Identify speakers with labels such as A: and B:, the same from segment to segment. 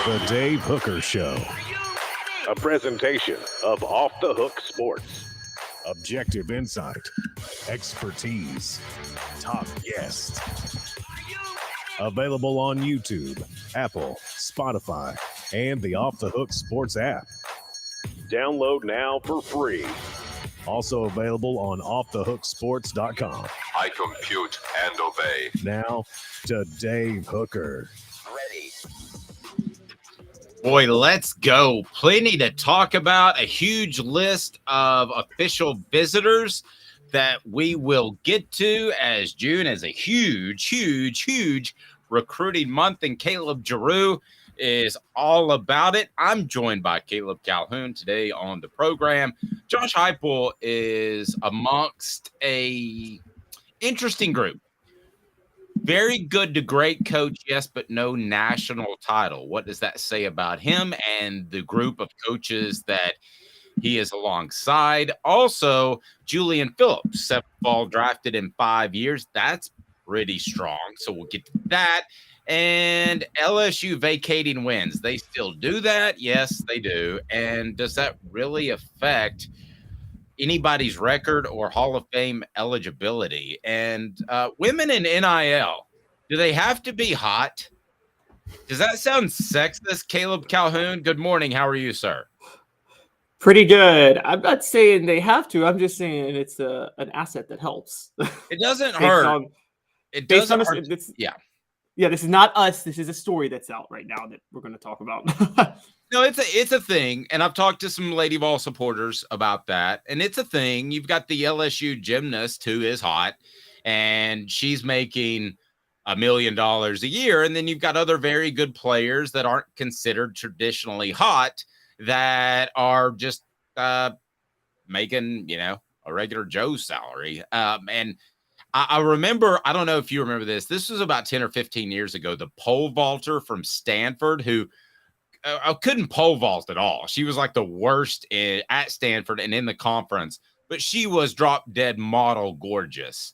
A: The Dave Hooker Show. A presentation of Off the Hook Sports. Objective insight, expertise, top guests. Available on YouTube, Apple, Spotify, and the Off the Hook Sports app. Download now for free. Also available on offthehooksports.com.
B: I compute and obey.
A: Now to Dave Hooker.
B: Ready.
C: Boy, let's go. Plenty to talk about. A huge list of official visitors that we will get to, as June is a huge recruiting month, and Caleb Giroux is all about it. I'm joined by Caleb Calhoun today on the program. Josh Heupel is amongst a interesting group. Very good to great coach, yes, but no national title. What does that say about him and the group of coaches that he is alongside? Also, Julian Phillips, 7th ball drafted in 5 years. That's pretty strong. So we'll get to that. And LSU vacating wins. They still do that? Yes, they do. And does that really affect anybody's record or Hall of Fame eligibility? And women in NIL, do they have to be hot? Does that sound sexist, Caleb Calhoun? Good morning. How are you, sir?
D: Pretty good. I'm not saying they have to. I'm just saying it's an asset that helps.
C: It doesn't hurt. It doesn't hurt. Yeah.
D: Yeah, this is not us. This is a story that's out right now that we're going to talk about.
C: No, it's a thing, and I've talked to some Lady Vol supporters about that, and it's a thing. You've got the LSU gymnast who is hot, and she's making $1 million a year, and then you've got other very good players that aren't considered traditionally hot that are just making, a regular Joe salary. And I remember, I don't know if you remember this. This was about 10 or 15 years ago. The pole vaulter from Stanford who I couldn't pole vault at all. She was like the worst at Stanford and in the conference, but she was drop dead model gorgeous.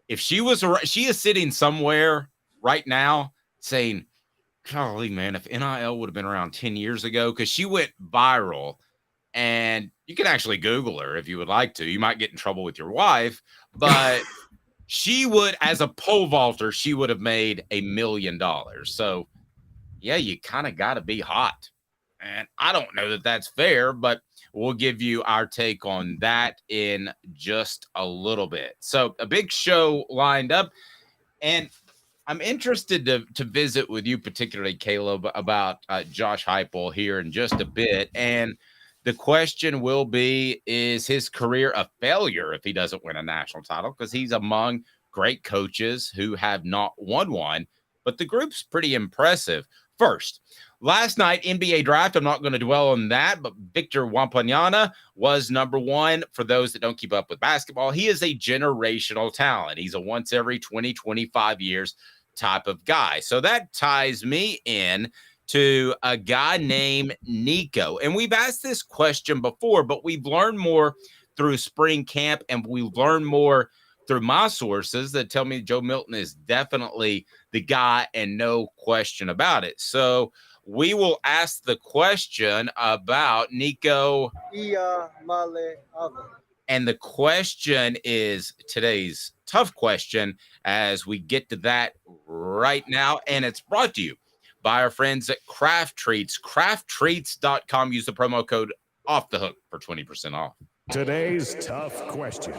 C: If she is sitting somewhere right now saying, golly, man, if NIL would have been around 10 years ago, because she went viral, and you can actually Google her if you would like to. You might get in trouble with your wife, but she would, as a pole vaulter, she would have made $1 million. So, yeah, you kind of got to be hot. And I don't know that that's fair, but we'll give you our take on that in just a little bit. So a big show lined up, and I'm interested to visit with you, particularly, Caleb, about Josh Heupel here in just a bit. And the question will be, is his career a failure if he doesn't win a national title? Because he's among great coaches who have not won one, but the group's pretty impressive. First, last night, NBA draft, I'm not going to dwell on that, but Victor Wembanyama was number one. For those that don't keep up with basketball, he is a generational talent. He's a once every 20, 25 years type of guy. So that ties me in to a guy named Nico. And we've asked this question before, but we've learned more through spring camp, and we've learned more through my sources that tell me Joe Milton is definitely the guy and no question about it. So we will ask the question about Nico Iamaleava. And the question is today's tough question as we get to that right now. And it's brought to you by our friends at Craft Treats. CraftTreats.com. Use the promo code OFFTHEHOOK for 20% off.
A: Today's tough question.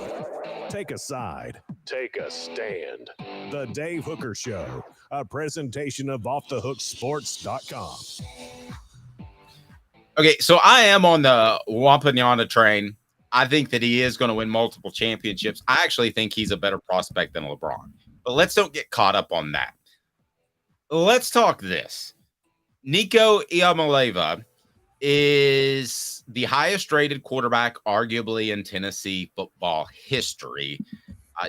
A: Take a side. Take a stand. The Dave Hooker Show. A presentation of offthehooksports.com.
C: Okay, so I am on the Wembanyama train. I think that he is going to win multiple championships. I actually think he's a better prospect than LeBron. But let's don't get caught up on that. Let's talk this. Nico Iamaleava is the highest rated quarterback, arguably in Tennessee football history,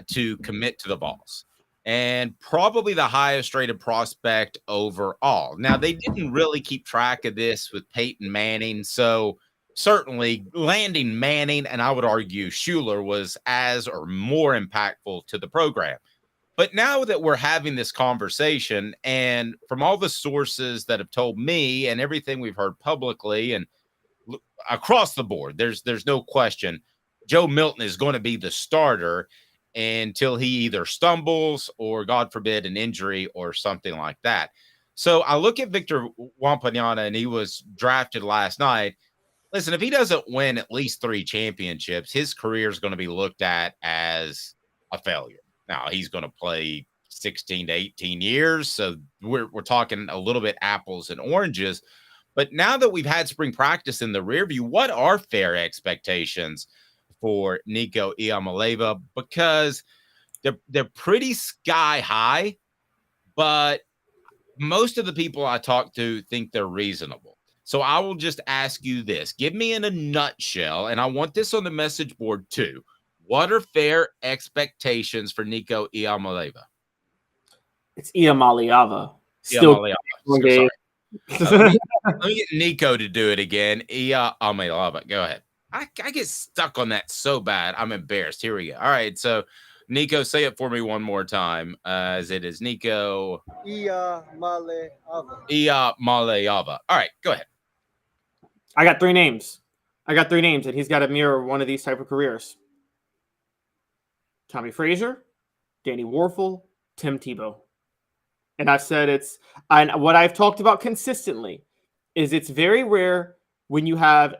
C: to commit to the Vols, and probably the highest rated prospect overall. Now, they didn't really keep track of this with Peyton Manning, so certainly landing Manning, and I would argue Schuler, was as or more impactful to the program. But now that we're having this conversation, and from all the sources that have told me and everything we've heard publicly and across the board, there's no question Joe Milton is going to be the starter until he either stumbles or, God forbid, an injury or something like that. So I look at Victor Wembanyama, and he was drafted last night. Listen, if he doesn't win at least 3 championships, his career is going to be looked at as a failure. Now, he's going to play 16 to 18 years, so we're talking a little bit apples and oranges. But now that we've had spring practice in the rear view, what are fair expectations for Nico Iamaleava? Because they're pretty sky high, but most of the people I talk to think they're reasonable. So I will just ask you this. Give me in a nutshell, and I want this on the message board too. What are fair expectations for Nico Iamaleava?
D: It's Iamaleava. Still,
C: Iamaleava. Sorry. Let me get Nico to do it again. Iamaleava. Go ahead. I get stuck on that so bad. I'm embarrassed. Here we go. All right. So, Nico, say it for me one more time. As it is Nico
E: Iamaleava.
C: Iamaleava. All right. Go ahead.
D: I got 3 names. And he's got to mirror one of these type of careers. Tommy Frazier, Danny Warfel, Tim Tebow. And I've said and what I've talked about consistently is it's very rare when you have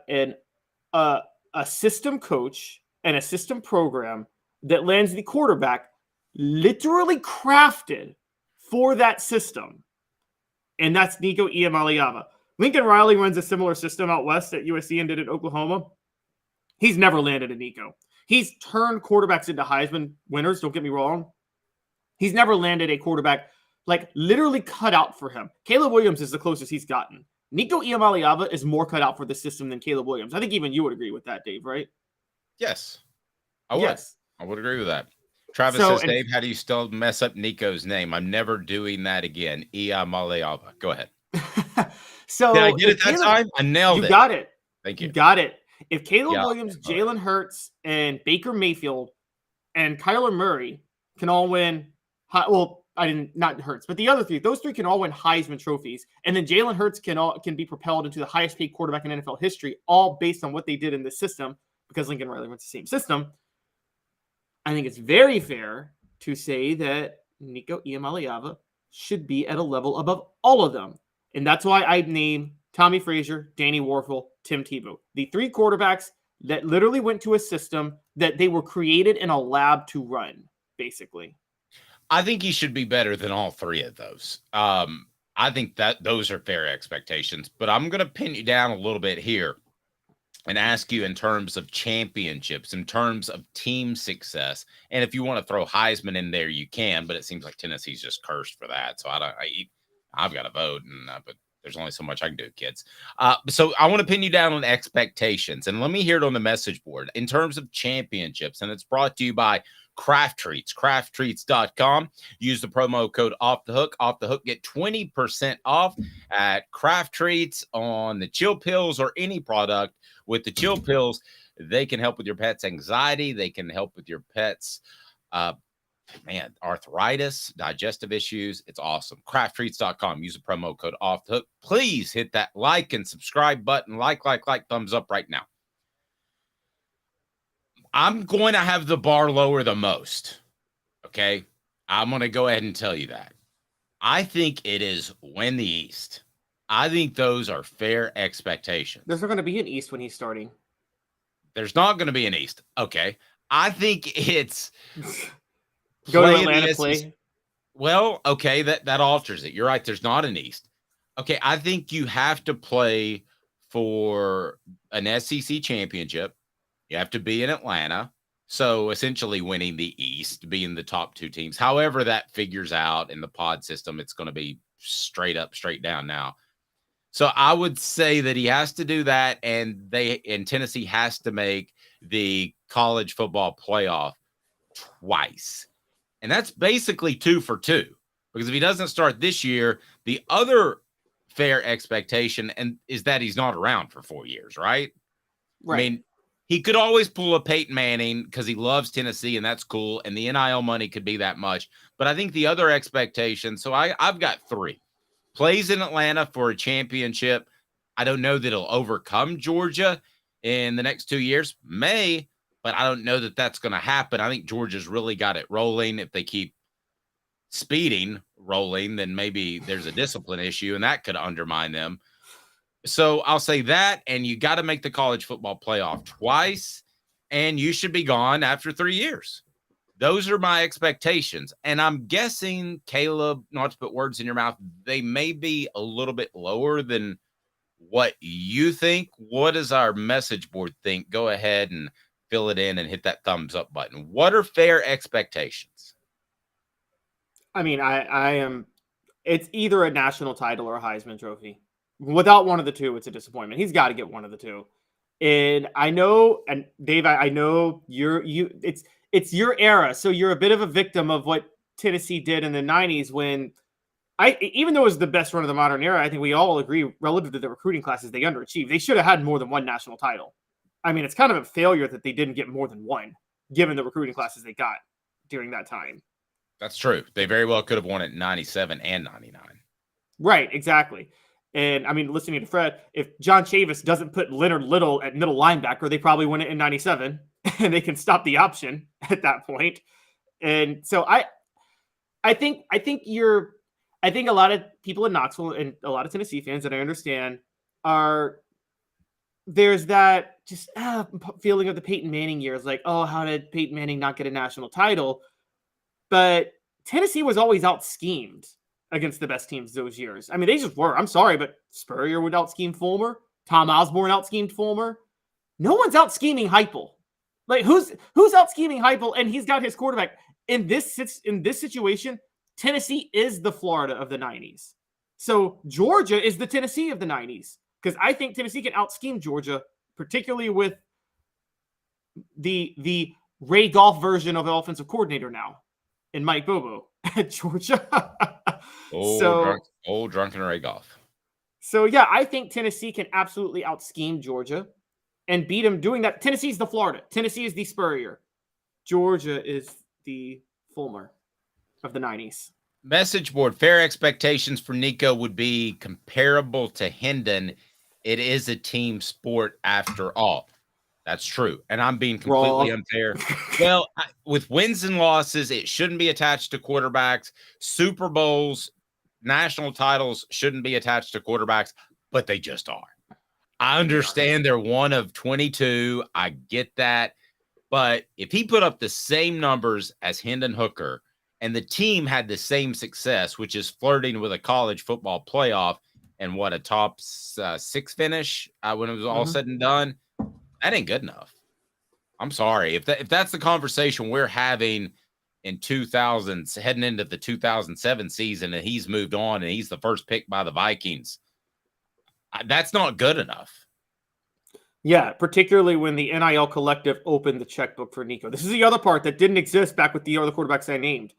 D: a system coach and a system program that lands the quarterback literally crafted for that system. And that's Nico Iamaleava. Lincoln Riley runs a similar system out west at USC and did it in Oklahoma. He's never landed a Nico. He's turned quarterbacks into Heisman winners, don't get me wrong. He's never landed a quarterback like literally cut out for him. Caleb Williams is the closest he's gotten. Nico Iamaleava is more cut out for the system than Caleb Williams. I think even you would agree with that, Dave, right?
C: Yes. I would.
D: Yes.
C: I would agree with that. Travis says, Dave, how do you still mess up Nico's name? I'm never doing that again. Iamaleava. Go ahead.
D: So
C: did I get it that time? I nailed it.
D: You got it.
C: Thank you.
D: You got it. If Caleb Williams, Jalen Hurts, and Baker Mayfield and Kyler Murray can all win, not Hurts, but the other 3, those 3 can all win Heisman trophies, and then Jalen Hurts can be propelled into the highest paid quarterback in NFL history, all based on what they did in the system, because Lincoln Riley went the same system. I think it's very fair to say that Nico Iamaleava should be at a level above all of them. And that's why I name Tommy Frazier, Danny Warfel, Tim Tebow. The 3 quarterbacks that literally went to a system that they were created in a lab to run, basically.
C: I think he should be better than all 3 of those. I think that those are fair expectations, but I'm going to pin you down a little bit here and ask you in terms of championships, in terms of team success. And if you want to throw Heisman in there, you can, but it seems like Tennessee's just cursed for that. So I've got to vote, but there's only so much I can do, kids. So I want to pin you down on expectations, and let me hear it on the message board in terms of championships. And it's brought to you by Craft Treats, crafttreats.com. Use the promo code Off the Hook, get 20% off at Craft Treats on the chill pills or any product with the chill pills. They can help with your pet's anxiety. They can help with your pet's arthritis, digestive issues. It's awesome. Crafttreats.com. Use the promo code Off the Hook. Please hit that like and subscribe button. Like, thumbs up right now. I'm going to have the bar lower the most. Okay. I'm going to go ahead and tell you that. I think it is win the East. I think those are fair expectations.
D: There's not going to be an East when he's starting.
C: There's not going to be an East. Okay. I think it's
D: go to Atlanta play.
C: Well, okay, that alters it. You're right. There's not an East. Okay. I think you have to play for an SEC championship. You have to be in Atlanta. So essentially winning the East, being the top 2 teams. However that figures out in the pod system, it's going to be straight up, straight down now. So I would say that he has to do that, and Tennessee has to make the college football playoff twice. And that's basically 2 for 2. Because if he doesn't start this year, the other fair expectation is that he's not around for 4 years, right?
D: Right.
C: I mean, he could always pull a Peyton Manning because he loves Tennessee, and that's cool. And the NIL money could be that much. But I think the other expectation, so I've got 3. Plays in Atlanta for a championship. I don't know that it'll overcome Georgia in the next 2 years. May, but I don't know that that's going to happen. I think Georgia's really got it rolling. If they keep speeding rolling, then maybe there's a discipline issue, and that could undermine them. So I'll say that, and you got to make the college football playoff twice, and you should be gone after 3 years. Those are my expectations. And I'm guessing, Caleb, not to put words in your mouth, they may be a little bit lower than what you think. What does our message board think? Go ahead and fill it in and hit that thumbs up button. What are fair expectations?
D: I mean, I am. It's either a national title or a Heisman Trophy. Without one of the two, it's a disappointment. He's got to get one of the two. And I know, and Dave, I know it's your era, so you're a bit of a victim of what Tennessee did in the 90s when even though it was the best run of the modern era, I think we all agree relative to the recruiting classes, they underachieved. They should have had more than one national title. I mean, it's kind of a failure that they didn't get more than one, given the recruiting classes they got during that time.
C: That's true. They very well could have won it 97 and 99.
D: Right, exactly. And I mean, listening to Fred, if John Chavis doesn't put Leonard Little at middle linebacker, they probably win it in 97 and they can stop the option at that point. And so I think a lot of people in Knoxville and a lot of Tennessee fans that I understand there's that just feeling of the Peyton Manning years, like, oh, how did Peyton Manning not get a national title? But Tennessee was always out-schemed against the best teams those years. I mean, they just were. I'm sorry, but Spurrier would out-scheme Fulmer. Tom Osborne out-schemed Fulmer. No one's out-scheming Heupel. Like, who's out-scheming Heupel? And he's got his quarterback. In this situation, Tennessee is the Florida of the 90s. So Georgia is the Tennessee of the 90s. Because I think Tennessee can out-scheme Georgia, particularly with the Ray Goff version of the offensive coordinator now in Mike Bobo at Georgia.
C: Old drunken Ray Goff.
D: So, yeah, I think Tennessee can absolutely out-scheme Georgia and beat them doing that. Tennessee's the Florida. Tennessee is the Spurrier. Georgia is the Fulmer of the 90s.
C: Message board, fair expectations for Nico would be comparable to Hendon. It is a team sport after all. That's true. And I'm being completely unfair. Well, with wins and losses, it shouldn't be attached to quarterbacks. Super Bowls, national titles shouldn't be attached to quarterbacks, but they just are. I understand they're one of 22. I get that. But if he put up the same numbers as Hendon Hooker and the team had the same success, which is flirting with a college football playoff and what a top 6 finish when it was all said and done, that ain't good enough. I'm sorry. If that's the conversation we're having in 2000s, heading into the 2007 season, and he's moved on and he's the first pick by the Vikings, that's not good enough.
D: Yeah, particularly when the NIL collective opened the checkbook for Nico. This is the other part that didn't exist back with the other quarterbacks I named.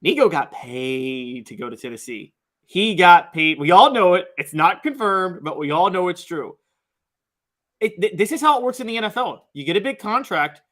D: Nico got paid to go to Tennessee. He got paid. We all know it. It's not confirmed, but we all know it's true. This is how it works in the NFL. You get a big contract,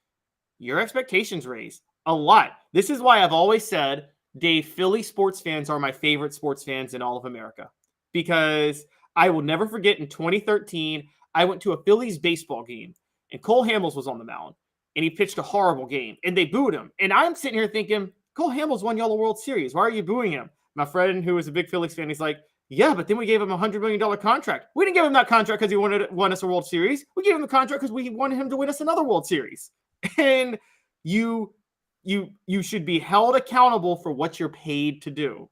D: your expectations raise a lot. This is why I've always said, Dave, Philly sports fans are my favorite sports fans in all of America. Because I will never forget in 2013, I went to a Phillies baseball game, and Cole Hamels was on the mound, and he pitched a horrible game, and they booed him. And I'm sitting here thinking, Cole Hamels won y'all the World Series. Why are you booing him? My friend who was a big Phillies fan, he's like, yeah, but then we gave him a $100 million contract. We didn't give him that contract because he won us a World Series. We gave him the contract because we wanted him to win us another World Series. And you should be held accountable for what you're paid to do.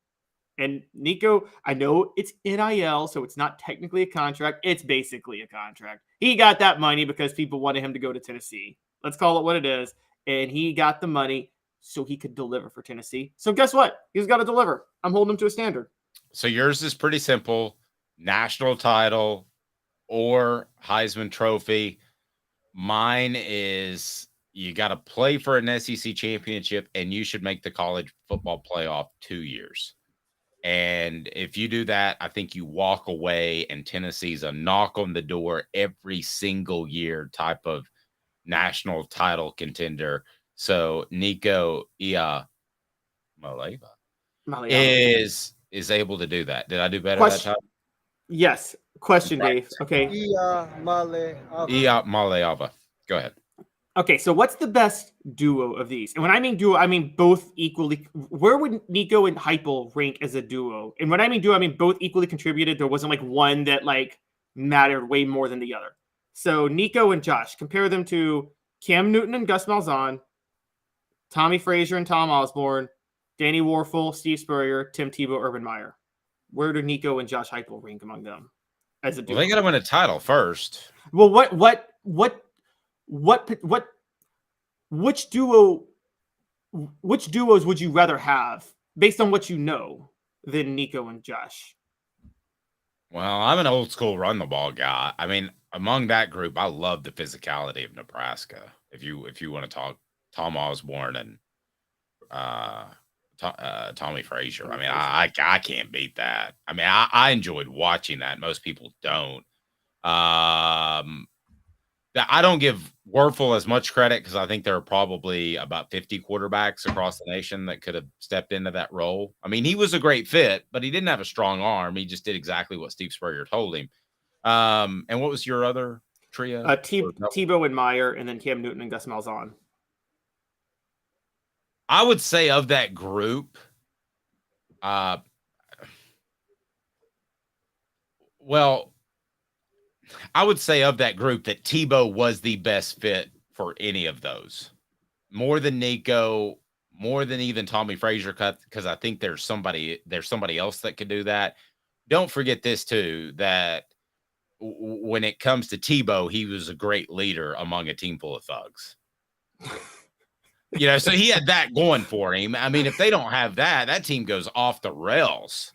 D: And Nico, I know it's NIL, so it's not technically a contract. It's basically a contract. He got that money because people wanted him to go to Tennessee. Let's call it what it is. And he got the money so he could deliver for Tennessee. So guess what? He's got to deliver. I'm holding him to a standard.
C: So yours is pretty simple. National title or Heisman Trophy. Mine is you got to play for an SEC championship, and you should make the college football playoff 2 years. And if you do that, I think you walk away, and Tennessee's a knock on the door every single year type of national title contender. So, Nico, Iamaleava
D: Iamaleava.
C: is able to do that. Did I do better
D: Question.
C: that time?
D: Yes. Question, Dave. Okay.
E: Iamaleava.
C: Iamaleava. Go ahead.
D: Okay, so what's the best duo of these? And when I mean duo, I mean both equally. Where would Nico and Heupel rank as a duo? And when I mean duo, I mean both equally contributed. There wasn't like one that like mattered way more than the other. So Nico and Josh, compare them to Cam Newton and Gus Malzahn, Tommy Frazier and Tom Osborne, Danny Warfel, Steve Spurrier, Tim Tebow, Urban Meyer. Where do Nico and Josh Heupel rank among them as a duo?
C: Well, they got to win a title first.
D: Well, which duos would you rather have based on what you know than Nico and Josh?
C: Well, I'm an old school run the ball guy. I mean, among that group, I love the physicality of Nebraska. If you want to talk Tom Osborne and Tommy Frazier, I mean, I can't beat that. I mean, I enjoyed watching that. Most people don't. I don't give Werfel as much credit because I think there are probably about 50 quarterbacks across the nation that could have stepped into that role. I mean, he was a great fit, but he didn't have a strong arm. He just did exactly what Steve Spurrier told him. And what was your other trio?
D: Tebow and Meyer, and then Cam Newton and Gus Malzahn.
C: I would say of that group, I would say of that group that Tebow was the best fit for any of those. More than Nico, more than even Tommy Frazier, because I think there's somebody else that could do that. Don't forget this too, that when it comes to Tebow, he was a great leader among a team full of thugs. So he had that going for him. I mean, if they don't have that, that team goes off the rails.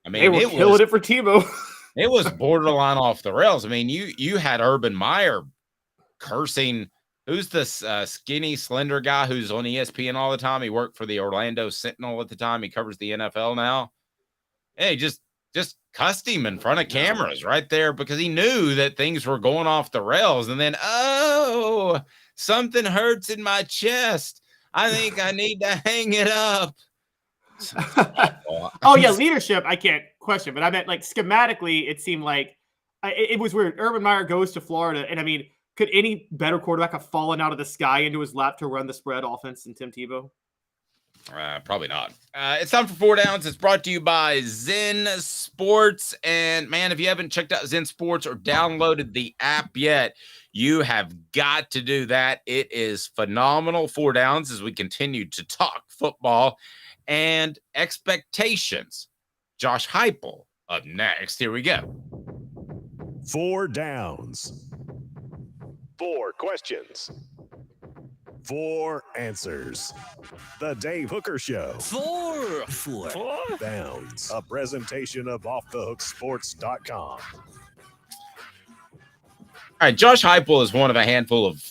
C: I mean,
D: they were killing it for Tebow.
C: It was borderline off the rails. I mean, you had Urban Meyer cursing. Who's this skinny, slender guy who's on ESPN all the time? He worked for the Orlando Sentinel at the time. He covers the NFL now. Hey, just cussed him in front of cameras right there because he knew that things were going off the rails. And then, something hurts in my chest. I think I need to hang it up.
D: Oh yeah, leadership I can't question, but I meant like schematically it seemed like it was weird. Urban Meyer goes to Florida, and I mean, could any better quarterback have fallen out of the sky into his lap to run the spread offense than Tim Tebow?
C: Probably not. It's time for 4 Downs. It's brought to you by Zen Sports. And man, if you haven't checked out Zen Sports or downloaded the app yet, you have got to do that. It is phenomenal. 4 Downs as we continue to talk football and expectations. Josh Heupel up next. Here we go.
A: 4 Downs. 4 questions. 4 answers. The Dave Hooker Show.
F: 4
A: Downs. A presentation of offthehooksports.com.
C: All right, Josh Heupel is one of a handful of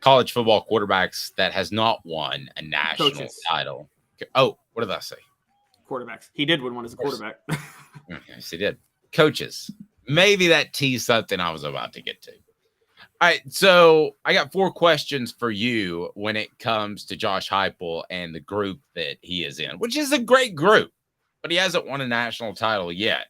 C: college football quarterbacks that has not won a national title. Oh, what did I say?
D: Quarterbacks. He did win one as a quarterback.
C: Yes, he did. Coaches. Maybe that teased something I was about to get to. All right, so I got 4 questions for you when it comes to Josh Heupel and the group that he is in, which is a great group, but he hasn't won a national title yet.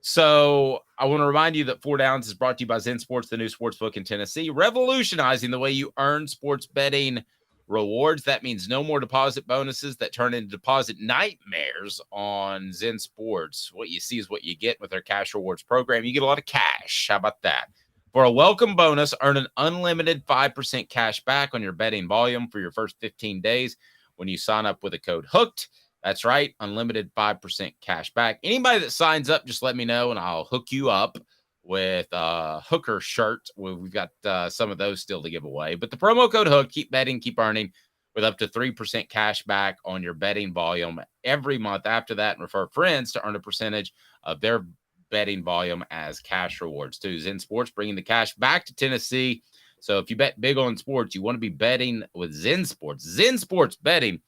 C: So I want to remind you that 4 Downs is brought to you by Zen Sports, the new sports book in Tennessee, revolutionizing the way you earn sports betting rewards. That means no more deposit bonuses that turn into deposit nightmares on Zen Sports. What you see is what you get with their cash rewards program. You get a lot of cash. How about that? For a welcome bonus, earn an unlimited 5% cash back on your betting volume for your first 15 days when you sign up with the code HOOKED. That's right, unlimited 5% cash back. Anybody that signs up, just let me know, and I'll hook you up with a Hooker shirt. We've got some of those still to give away. But the promo code HOOK, keep betting, keep earning, with up to 3% cash back on your betting volume every month after that, and refer friends to earn a percentage of their betting volume as cash rewards too. Zen Sports bringing the cash back to Tennessee. So if you bet big on sports, you want to be betting with Zen Sports. Zen Sports betting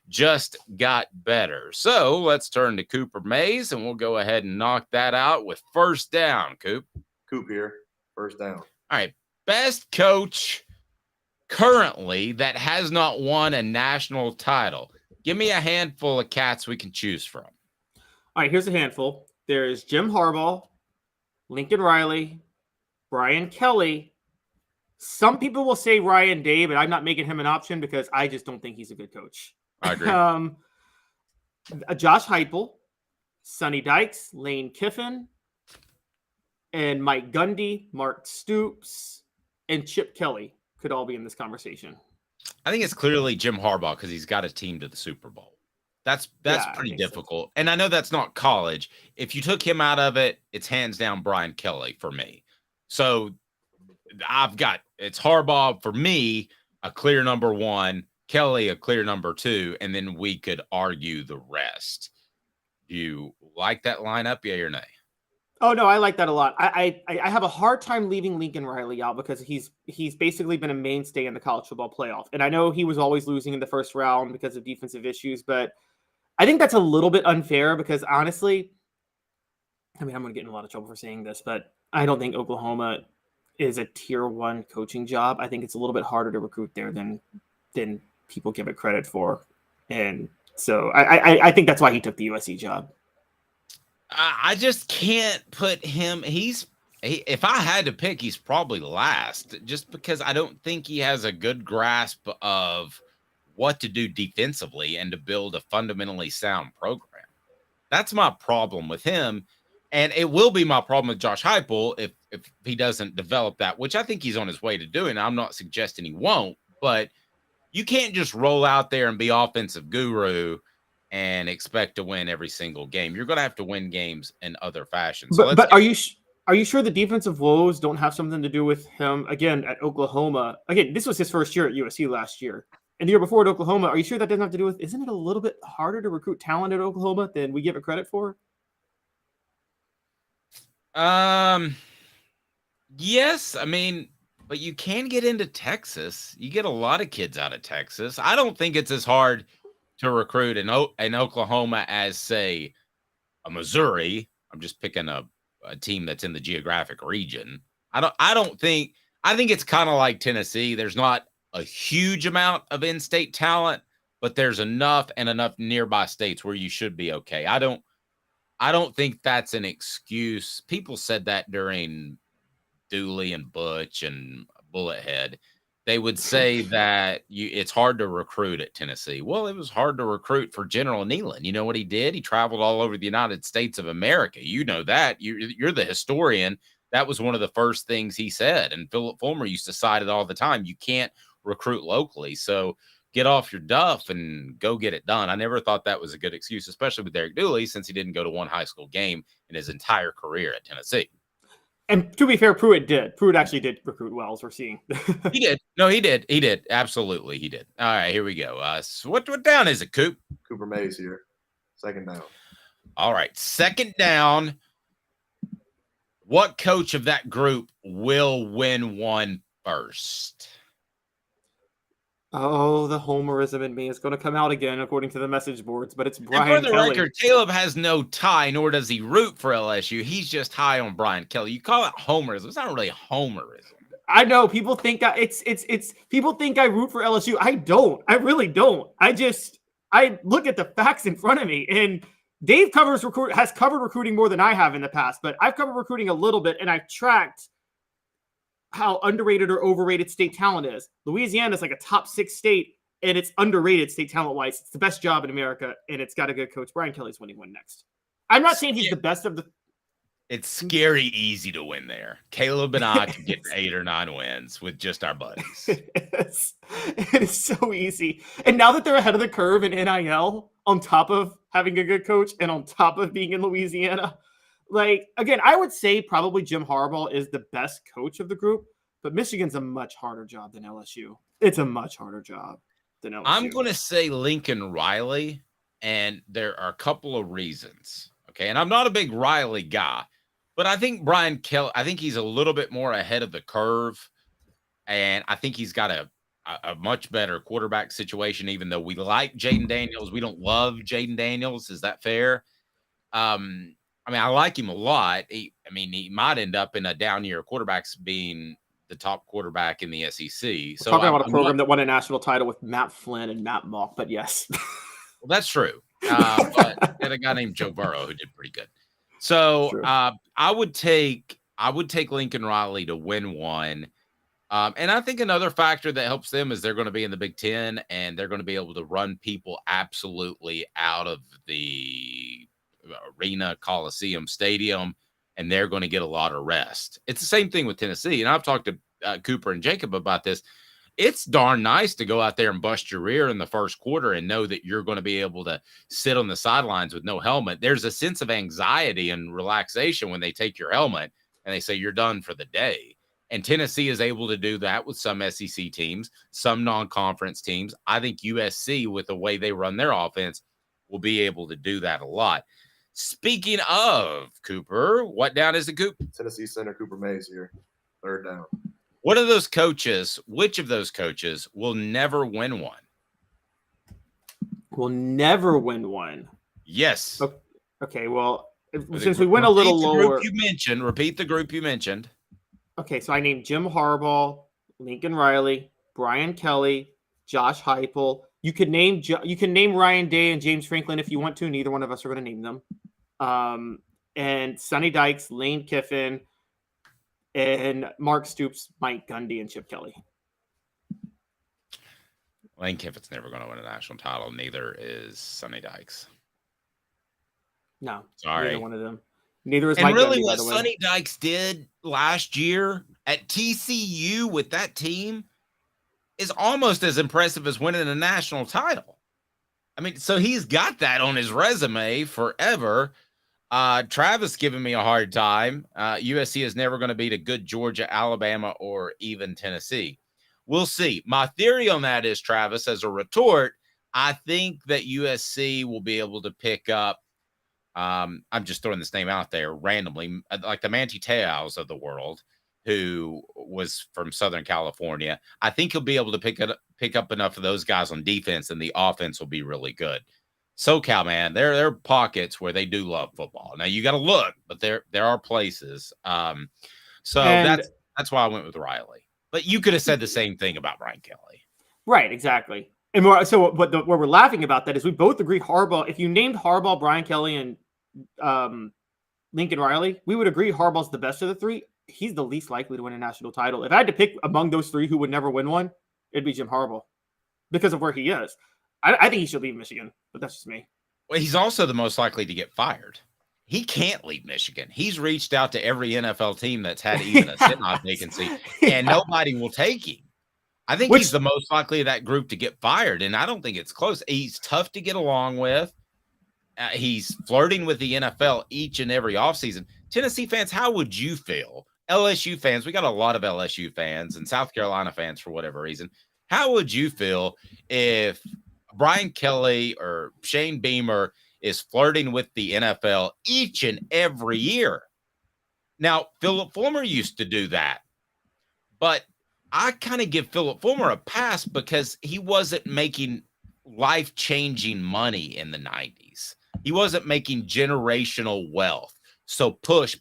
C: just got better. So let's turn to Cooper Mays, and we'll go ahead and knock that out with first down. Coop
G: here. First down.
C: All right. Best coach currently that has not won a national title. Give me a handful of cats we can choose from.
D: All right, here's a handful. There's Jim Harbaugh, Lincoln Riley, Brian Kelly. Some people will say Ryan Day, but I'm not making him an option because I just don't think he's a good coach.
C: I agree.
D: Josh Heupel, Sonny Dykes, Lane Kiffin, and Mike Gundy, Mark Stoops, and Chip Kelly could all be in this conversation.
C: I think it's clearly Jim Harbaugh because he's got a team to the Super Bowl. That's pretty difficult. So. And I know that's not college. If you took him out of it, it's hands down Brian Kelly for me. So it's Harbaugh for me, a clear number one, Kelly, a clear number two, and then we could argue the rest. Do you like that lineup? Yeah or nay?
D: Oh no, I like that a lot. I have a hard time leaving Lincoln Riley out because he's basically been a mainstay in the college football playoff. And I know he was always losing in the first round because of defensive issues, but I think that's a little bit unfair because honestly, I mean, I'm going to get in a lot of trouble for saying this, but I don't think Oklahoma is a tier 1 coaching job. I think it's a little bit harder to recruit there than people give it credit for. And so I think that's why he took the USC job.
C: I just can't put him. If I had to pick, he's probably last just because I don't think he has a good grasp of what to do defensively and to build a fundamentally sound program. That's my problem with him. And it will be my problem with Josh Heupel if he doesn't develop that, which I think he's on his way to doing. I'm not suggesting he won't, but you can't just roll out there and be offensive guru and expect to win every single game. You're going to have to win games in other fashions. So
D: but are you sure the defensive woes don't have something to do with him again at Oklahoma? Again, this was his first year at USC last year. And the year before at Oklahoma, are you sure that doesn't have to do with, isn't it a little bit harder to recruit talent at Oklahoma than we give it credit for?
C: Yes. I mean, but you can get into Texas. You get a lot of kids out of Texas. I don't think it's as hard to recruit in Oklahoma as, say, a Missouri. I'm just picking a team that's in the geographic region. I think it's kind of like Tennessee. There's not a huge amount of in-state talent, but there's enough nearby states where you should be okay. I don't think that's an excuse. People said that during Dooley and Butch and Bullethead. They would say that it's hard to recruit at Tennessee. Well, it was hard to recruit for General Neyland. You know what he did? He traveled all over the United States of America. You know that. You're the historian. That was one of the first things he said. And Philip Fulmer used to cite it all the time. You can't recruit locally. So get off your duff and go get it done. I never thought that was a good excuse, especially with Derek Dooley, since he didn't go to one high school game in his entire career at Tennessee.
D: And to be fair, Pruitt did. Pruitt actually did recruit well, as we're seeing.
C: He did. No, he did. He did. Absolutely, he did. All right, here we go. So what down is it, Coop?
G: Cooper Mays here. Second down.
C: All right, second down. What coach of that group will win one first?
D: Oh, the homerism in me is going to come out again, according to the message boards, but it's Brian
C: Kelly. For the
D: Kelly.
C: record, Caleb has no tie, nor does he root for LSU. He's just high on Brian Kelly. You call it homerism. It's not really homerism.
D: I know people think it's people think I root for LSU. I don't. I really don't. I look at the facts in front of me, and Dave has covered recruiting more than I have in the past, but I've covered recruiting a little bit, and I've tracked how underrated or overrated state talent is. Louisiana is like a top 6 state, and it's underrated state talent-wise. It's the best job in America, and it's got a good coach. Brian Kelly's winning one next. I'm not saying he's the best of the...
C: It's scary easy to win there. Caleb and I can get 8 or 9 wins with just our buddies.
D: It is so easy. And now that they're ahead of the curve in NIL, on top of having a good coach and on top of being in Louisiana... Like, again, I would say probably Jim Harbaugh is the best coach of the group, but Michigan's a much harder job than LSU. It's a much harder job than LSU.
C: I'm going to say Lincoln Riley, and there are a couple of reasons. Okay, and I'm not a big Riley guy, but I think Brian Kelly, I think he's a little bit more ahead of the curve, and I think he's got a much better quarterback situation, even though we like Jaden Daniels. We don't love Jaden Daniels. Is that fair? I mean, I like him a lot. He might end up in a down year of quarterbacks being the top quarterback in the SEC.
D: We're talking about a program that won a national title with Matt Flynn and Matt Mock, but yes.
C: Well, that's true. But they had a guy named Joe Burrow who did pretty good. So I would take Lincoln Riley to win one. And I think another factor that helps them is they're going to be in the Big Ten and they're going to be able to run people absolutely out of the arena, Coliseum, stadium, and they're going to get a lot of rest. It's the same thing with Tennessee. And I've talked to Cooper and Jacob about this. It's darn nice to go out there and bust your rear in the first quarter and know that you're going to be able to sit on the sidelines with no helmet. There's a sense of anxiety and relaxation when they take your helmet and they say you're done for the day. And Tennessee is able to do that with some SEC teams, some non-conference teams. I think USC, with the way they run their offense, will be able to do that a lot. Speaking of Cooper, what down is it, Coop?
G: Tennessee center Cooper Mays here. Third down.
C: What of those coaches, which of those coaches will never win one?
D: Will never win one.
C: Yes.
D: Okay, well, since we went a little lower.
C: Repeat the group you mentioned.
D: Okay, so I named Jim Harbaugh, Lincoln Riley, Brian Kelly, Josh Heupel. You can name Ryan Day and James Franklin if you want to. Neither one of us are going to name them. And Sonny Dykes, Lane Kiffin, and Mark Stoops, Mike Gundy, and Chip Kelly.
C: Lane Kiffin's never going to win a national title. Neither is Sonny Dykes.
D: No,
C: sorry,
D: neither one of them. Neither is
C: and
D: Mike
C: really
D: Gundy,
C: what Sonny Dykes did last year at TCU with that team is almost as impressive as winning a national title. I mean, so he's got that on his resume forever. Travis giving me a hard time. USC is never going to beat a good Georgia, Alabama, or even Tennessee. We'll see. My theory on that is, Travis, as a retort, I think that USC will be able to pick up, I'm just throwing this name out there randomly, like the Manti Te'os of the world, who was from Southern California. I think he'll be able to pick up enough of those guys on defense, and the offense will be really good. SoCal, man, there are pockets where they do love football. Now you got to look, but there are places. That's why I went with Riley. But you could have said the same thing about Brian Kelly.
D: Right, exactly. And what we're laughing about that is we both agree Harbaugh. If you named Harbaugh, Brian Kelly, and Lincoln Riley, we would agree Harbaugh's the best of the three. He's the least likely to win a national title. If I had to pick among those three who would never win one, it'd be Jim Harbaugh because of where he is. I think he should leave Michigan, but that's just me.
C: Well, he's also the most likely to get fired. He can't leave Michigan. He's reached out to every NFL team that's had even a sit-off vacancy, and nobody will take him. I think he's the most likely of that group to get fired, and I don't think it's close. He's tough to get along with. He's flirting with the NFL each and every offseason. Tennessee fans, how would you feel? LSU fans, we got a lot of LSU fans and South Carolina fans for whatever reason. How would you feel if Brian Kelly or Shane Beamer is flirting with the NFL each and every year? Now, Philip Fulmer used to do that, but I kind of give Philip Fulmer a pass because he wasn't making life-changing money in the 90s. He wasn't making generational wealth. So push.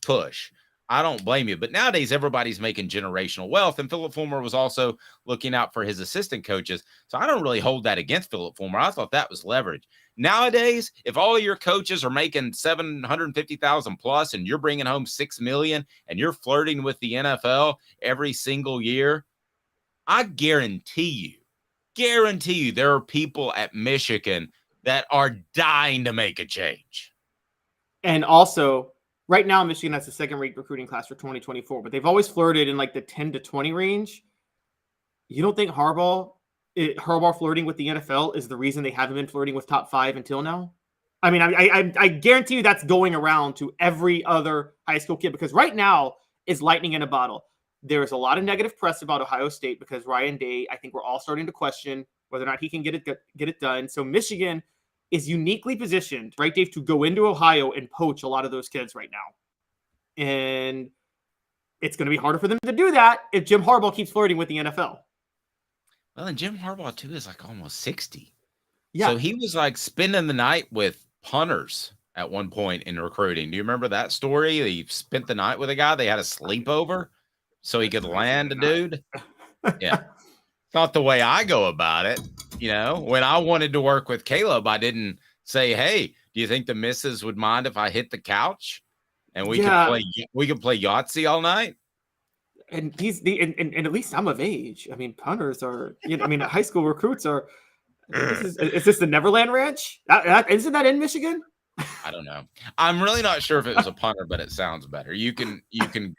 C: I don't blame you. But nowadays, everybody's making generational wealth. And Philip Fulmer was also looking out for his assistant coaches. So I don't really hold that against Philip Fulmer. I thought that was leverage. Nowadays, if all of your coaches are making $750,000 plus and you're bringing home $6 million and you're flirting with the NFL every single year, I guarantee you there are people at Michigan that are dying to make a change.
D: And also, right now, Michigan has the second-rate recruiting class for 2024, but they've always flirted in like the 10 to 20 range. You don't think Harbaugh flirting with the NFL is the reason they haven't been flirting with top 5 until now? I mean, I guarantee you that's going around to every other high school kid because right now is lightning in a bottle. There's a lot of negative press about Ohio State because Ryan Day, I think we're all starting to question whether or not he can get it done. So Michigan is uniquely positioned, right, Dave, to go into Ohio and poach a lot of those kids right now. And it's going to be harder for them to do that if Jim Harbaugh keeps flirting with the NFL.
C: Well, and Jim Harbaugh, too, is like almost 60.
D: Yeah.
C: So he was like spending the night with punters at one point in recruiting. Do you remember that story? He spent the night with a guy. They had a sleepover so he could land a dude. Yeah. not the way I go about it. When I wanted to work with Caleb, I didn't say, "Hey, do you think the missus would mind if I hit the couch and we could play Yahtzee all night?"
D: And and at least I'm of age. I mean, punters are, high school recruits are. Is this the Neverland Ranch? Isn't that in Michigan?
C: I don't know. I'm really not sure if it was a punter, but it sounds better. You can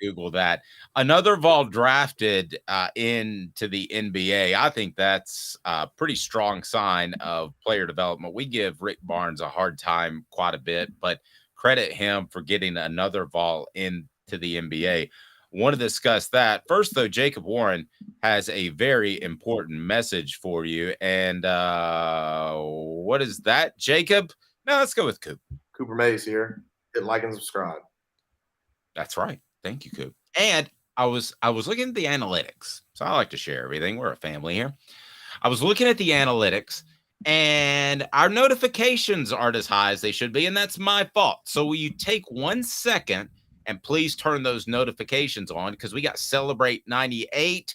C: Google that. Another Vol drafted into the NBA. I think that's a pretty strong sign of player development. We give Rick Barnes a hard time quite a bit, but credit him for getting another Vol into the NBA. Want to discuss that. First, though, Jacob Warren has a very important message for you. And what is that, Jacob? No, let's go with Coop.
G: Cooper Mays here. Hit like and subscribe.
C: That's right. Thank you, Coop. And I was looking at the analytics. So I like to share everything. We're a family here. I was looking at the analytics, and our notifications aren't as high as they should be, and that's my fault. So will you take 1 second and please turn those notifications on, because we got Celebrate 98,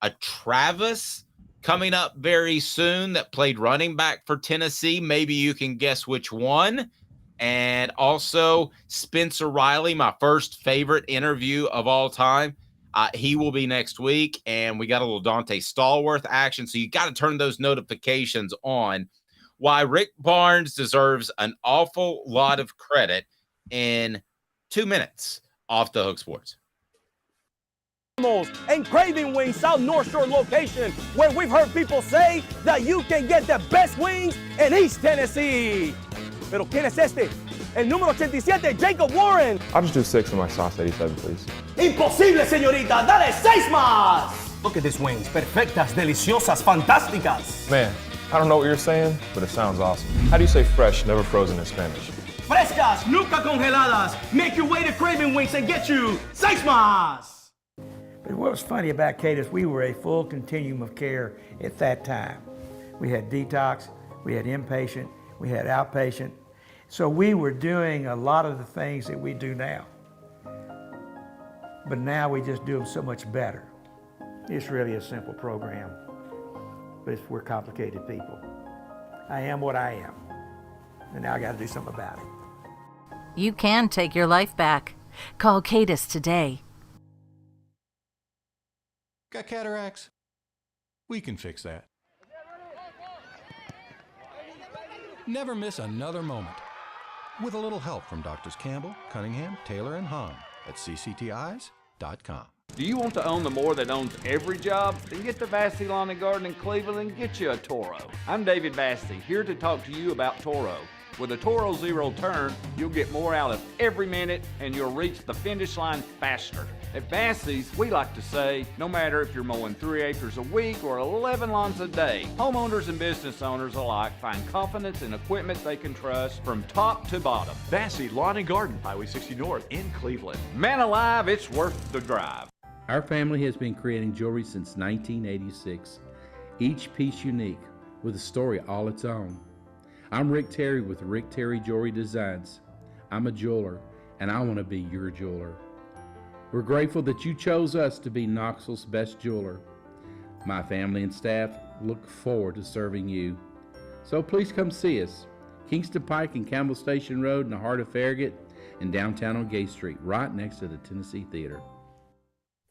C: a Travis coming up very soon that played running back for Tennessee. Maybe you can guess which one. And also Spencer Riley, my first favorite interview of all time. He will be next week. And we got a little Dante Stallworth action. So you got to turn those notifications on. Why Rick Barnes deserves an awful lot of credit in 2 minutes off the Hook Sports.
F: And Craving Wings South North Shore location, where we've heard people say that you can get the best wings in East Tennessee. Pero ¿quién es este? El número 87, Jacob Warren.
H: I'll just do 6 of my sauce 87, please.
F: Imposible, señorita. Dale 6 más. Look at these wings. Perfectas, deliciosas, fantásticas.
H: Man, I don't know what you're saying, but it sounds awesome. How do you say fresh, never frozen in Spanish?
F: Frescas, nunca congeladas. Make your way to Craving Wings and get you 6 más.
I: But what was funny about Cadis, we were a full continuum of care at that time. We had detox, we had inpatient, we had outpatient. So we were doing a lot of the things that we do now. But now we just do them so much better. It's really a simple program, but we're complicated people. I am what I am, and now I got to do something about it.
J: You can take your life back. Call Cadis today.
K: Got cataracts? We can fix that. Never miss another moment. With a little help from Doctors Campbell, Cunningham, Taylor, and Hahn at cctis.com.
L: Do you want to own the more that owns every job? Then get to Vassey Lawn and Garden in Cleveland and get you a Toro. I'm David Vassey, here to talk to you about Toro. With a Toro Zero Turn, you'll get more out of every minute and you'll reach the finish line faster. At Vassey's, we like to say, no matter if you're mowing 3 acres a week or 11 lawns a day, homeowners and business owners alike find confidence in equipment they can trust from top to bottom.
M: Vassey Lawn and Garden, Highway 60 North in Cleveland.
L: Man alive, it's worth the drive.
N: Our family has been creating jewelry since 1986, each piece unique with a story all its own. I'm Rick Terry with Rick Terry Jewelry Designs. I'm a jeweler, and I want to be your jeweler. We're grateful that you chose us to be Knoxville's best jeweler. My family and staff look forward to serving you. So please come see us. Kingston Pike and Campbell Station Road in the heart of Farragut and downtown on Gay Street, right next to the Tennessee Theater.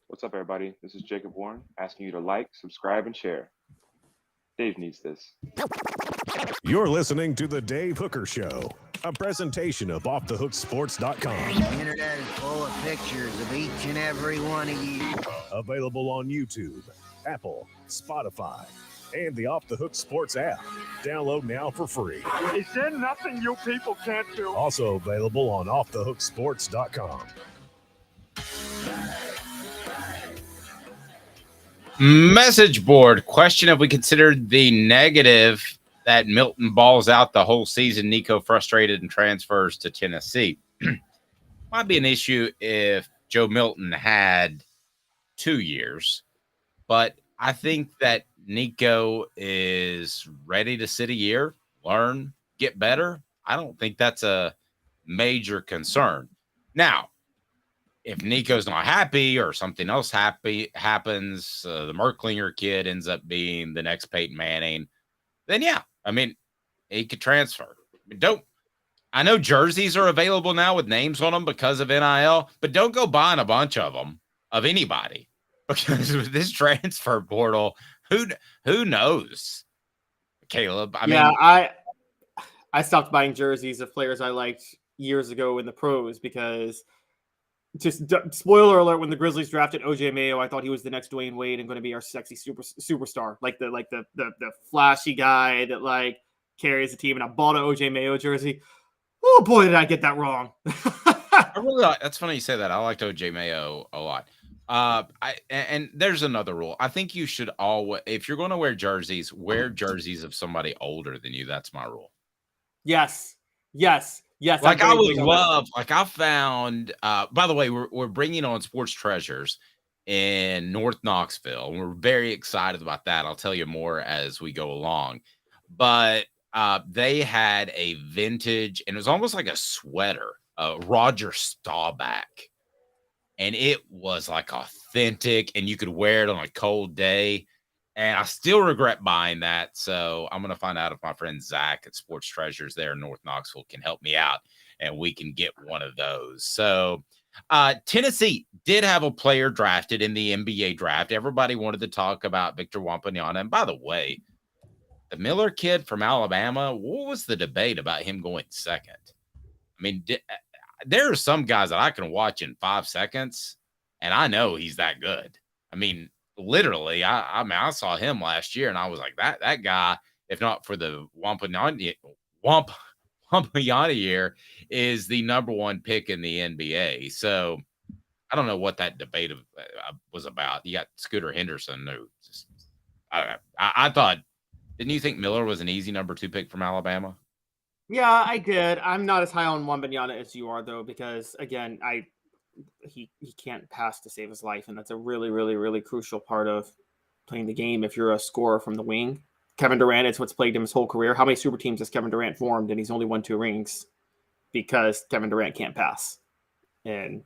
O: What's up, everybody? This is Jacob Warren, asking you to like, subscribe, and share. Dave needs this.
A: You're listening to The Dave Hooker Show, a presentation of OffTheHookSports.com.
P: The internet is full of pictures of each and every one of you.
A: Available on YouTube, Apple, Spotify, and the Off the Hook Sports app. Download now for free.
Q: Is there nothing you people can't do?
A: Also available on OffTheHookSports.com.
C: Message board question: if we considered the negative that Milton balls out the whole season, Nico frustrated and transfers to Tennessee. Might be an issue if Joe Milton had 2 years, but I think that Nico is ready to sit a year, learn, get better. I don't think that's a major concern. Now, if Nico's not happy or something else happens, the Merklinger kid ends up being the next Peyton Manning, then yeah, I mean, he could transfer. I know jerseys are available now with names on them because of NIL, but don't go buying a bunch of them of anybody, because with this transfer portal, who knows, Caleb? I mean,
D: I stopped buying jerseys of players I liked years ago in the pros because, just spoiler alert, when the Grizzlies drafted OJ Mayo, I thought he was the next Dwayne Wade and going to be our sexy superstar, like the flashy guy that like carries the team. And I bought an OJ Mayo jersey. Oh boy, did I get that wrong.
C: That's funny you say that. I liked OJ Mayo a lot. And there's another rule. I think you should always, if you're going to wear jerseys of somebody older than you. That's my rule.
D: Yes.
C: Like I would love, like I found, by the way, we're bringing on Sports Treasures in North Knoxville, and we're very excited about that. I'll tell you more as we go along, but they had a vintage, and it was almost like a sweater, Roger Staubach, and it was like authentic, and you could wear it on a cold day. And I still regret buying that. So I'm going to find out if my friend Zach at Sports Treasures there in North Knoxville can help me out, and we can get one of those. So Tennessee did have a player drafted in the NBA draft. Everybody wanted to talk about Victor Wembanyama. And by the way, the Miller kid from Alabama, what was the debate about him going second? I mean, there are some guys that I can watch in 5 seconds, and I know he's that good. I mean, literally, I saw him last year, and I was like, that guy, if not for the Wembanyama year, is the number one pick in the NBA. So I don't know what that debate was about. You got Scooter Henderson, who I thought, didn't you think Miller was an easy number 2 pick from Alabama?
D: Yeah, I did. I'm not as high on Wembanyama as you are, though, because again, he can't pass to save his life, and that's a really, really, really crucial part of playing the game if you're a scorer from the wing. Kevin Durant, it's what's plagued him his whole career. How many super teams has Kevin Durant formed, and he's only won 2 rings because Kevin Durant can't pass? And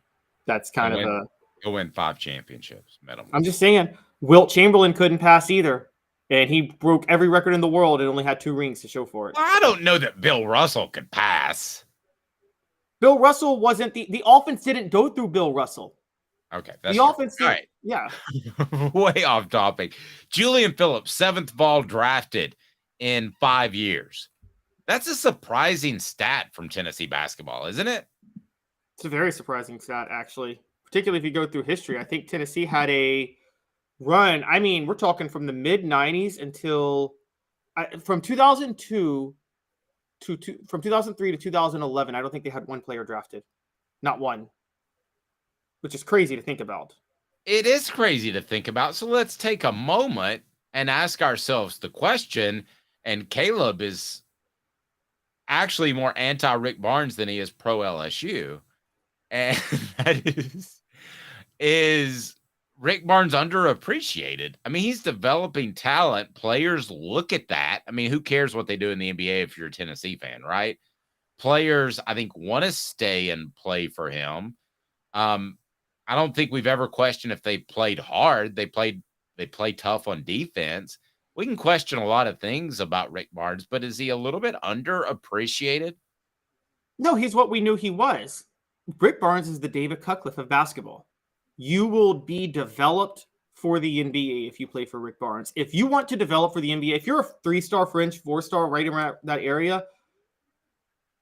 D: that's
C: he'll win 5 championships.
D: I'm just saying, Wilt Chamberlain couldn't pass either, and he broke every record in the world and only had 2 rings to show for it.
C: I don't know that Bill Russell could pass.
D: Bill Russell wasn't the offense didn't go through Bill Russell.
C: Okay.
D: That's the offense. All right. Yeah.
C: Way off topic. Julian Phillips, 7th Vol drafted in 5 years. That's a surprising stat from Tennessee basketball, isn't it?
D: It's a very surprising stat, actually, particularly if you go through history. I think Tennessee had a run. I mean, we're talking from the mid 90s until from 2002 from 2003 to 2011, I don't think they had one player drafted. Not one. Which is crazy to think about.
C: It is crazy to think about. So let's take a moment and ask ourselves the question. And Caleb is actually more anti-Rick Barnes than he is pro-LSU. And that is Rick Barnes underappreciated? I mean, he's developing talent. Players look at that. I mean, who cares what they do in the NBA if you're a Tennessee fan, right? Players, I think, want to stay and play for him. I don't think we've ever questioned if they played hard. They played tough on defense. We can question a lot of things about Rick Barnes, but is he a little bit underappreciated?
D: No, he's what we knew he was. Rick Barnes is the David Cutcliffe of basketball. You will be developed for the NBA if you play for Rick Barnes. If you want to develop for the NBA, if you're a 3-star French, 4-star right around that area,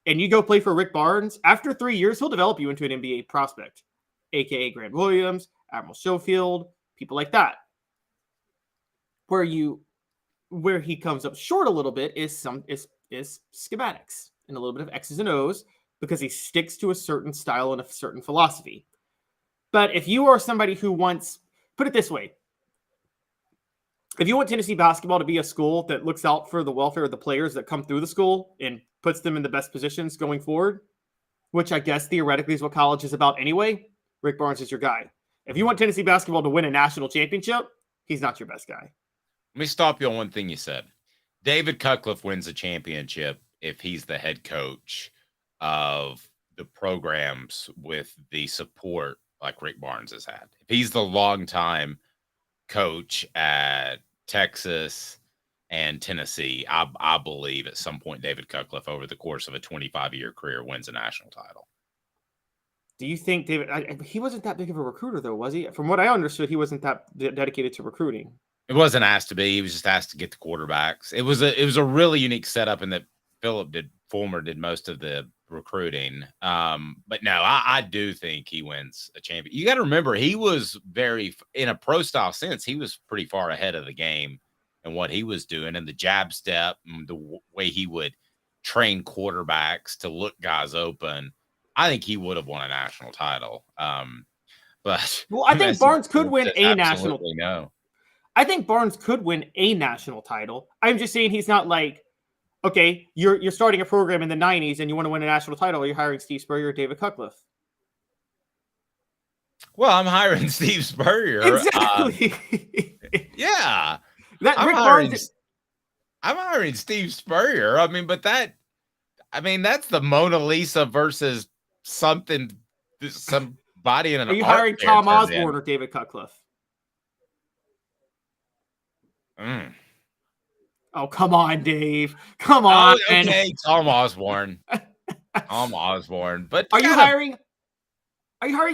D: and you go play for Rick Barnes, after 3 years, he'll develop you into an NBA prospect, aka Grant Williams, Admiral Schofield, people like that. Where he comes up short a little bit is schematics and a little bit of X's and O's, because he sticks to a certain style and a certain philosophy. But if you are somebody who wants, put it this way, if you want Tennessee basketball to be a school that looks out for the welfare of the players that come through the school and puts them in the best positions going forward, which I guess theoretically is what college is about anyway, Rick Barnes is your guy. If you want Tennessee basketball to win a national championship, he's not your best guy.
C: Let me stop you on one thing you said. David Cutcliffe wins a championship if he's the head coach of the programs with the support like Rick Barnes has had. If he's the longtime coach at Texas and Tennessee, I believe at some point David Cutcliffe, over the course of a 25-year career, wins a national title.
D: Do you think David? He wasn't that big of a recruiter, though, was he? From what I understood, he wasn't that dedicated to recruiting.
C: It wasn't asked to be. He was just asked to get the quarterbacks. It was a really unique setup in that Fulmer did most of the recruiting. But no, I do think he wins a champion. You got to remember, he was in a pro style sense, he was pretty far ahead of the game and what he was doing, and the jab step and the way he would train quarterbacks to look guys open. I think he would have won a national title. But
D: I think Barnes could win a national.
C: No.
D: I think Barnes could win a national title. I'm just saying he's not like, okay, you're starting a program in the 90s and you want to win a national title. Are you hiring Steve Spurrier or David Cutcliffe?
C: Well, I'm hiring Steve Spurrier.
D: Exactly.
C: Yeah.
D: I'm
C: hiring Steve Spurrier. That's the Mona Lisa versus somebody in an.
D: Are you hiring Tom Osborne or David Cutcliffe? Oh, come on, Dave. Come on.
C: Oh, okay, Tom Osborne. Tom Osborne. But
D: Are you hiring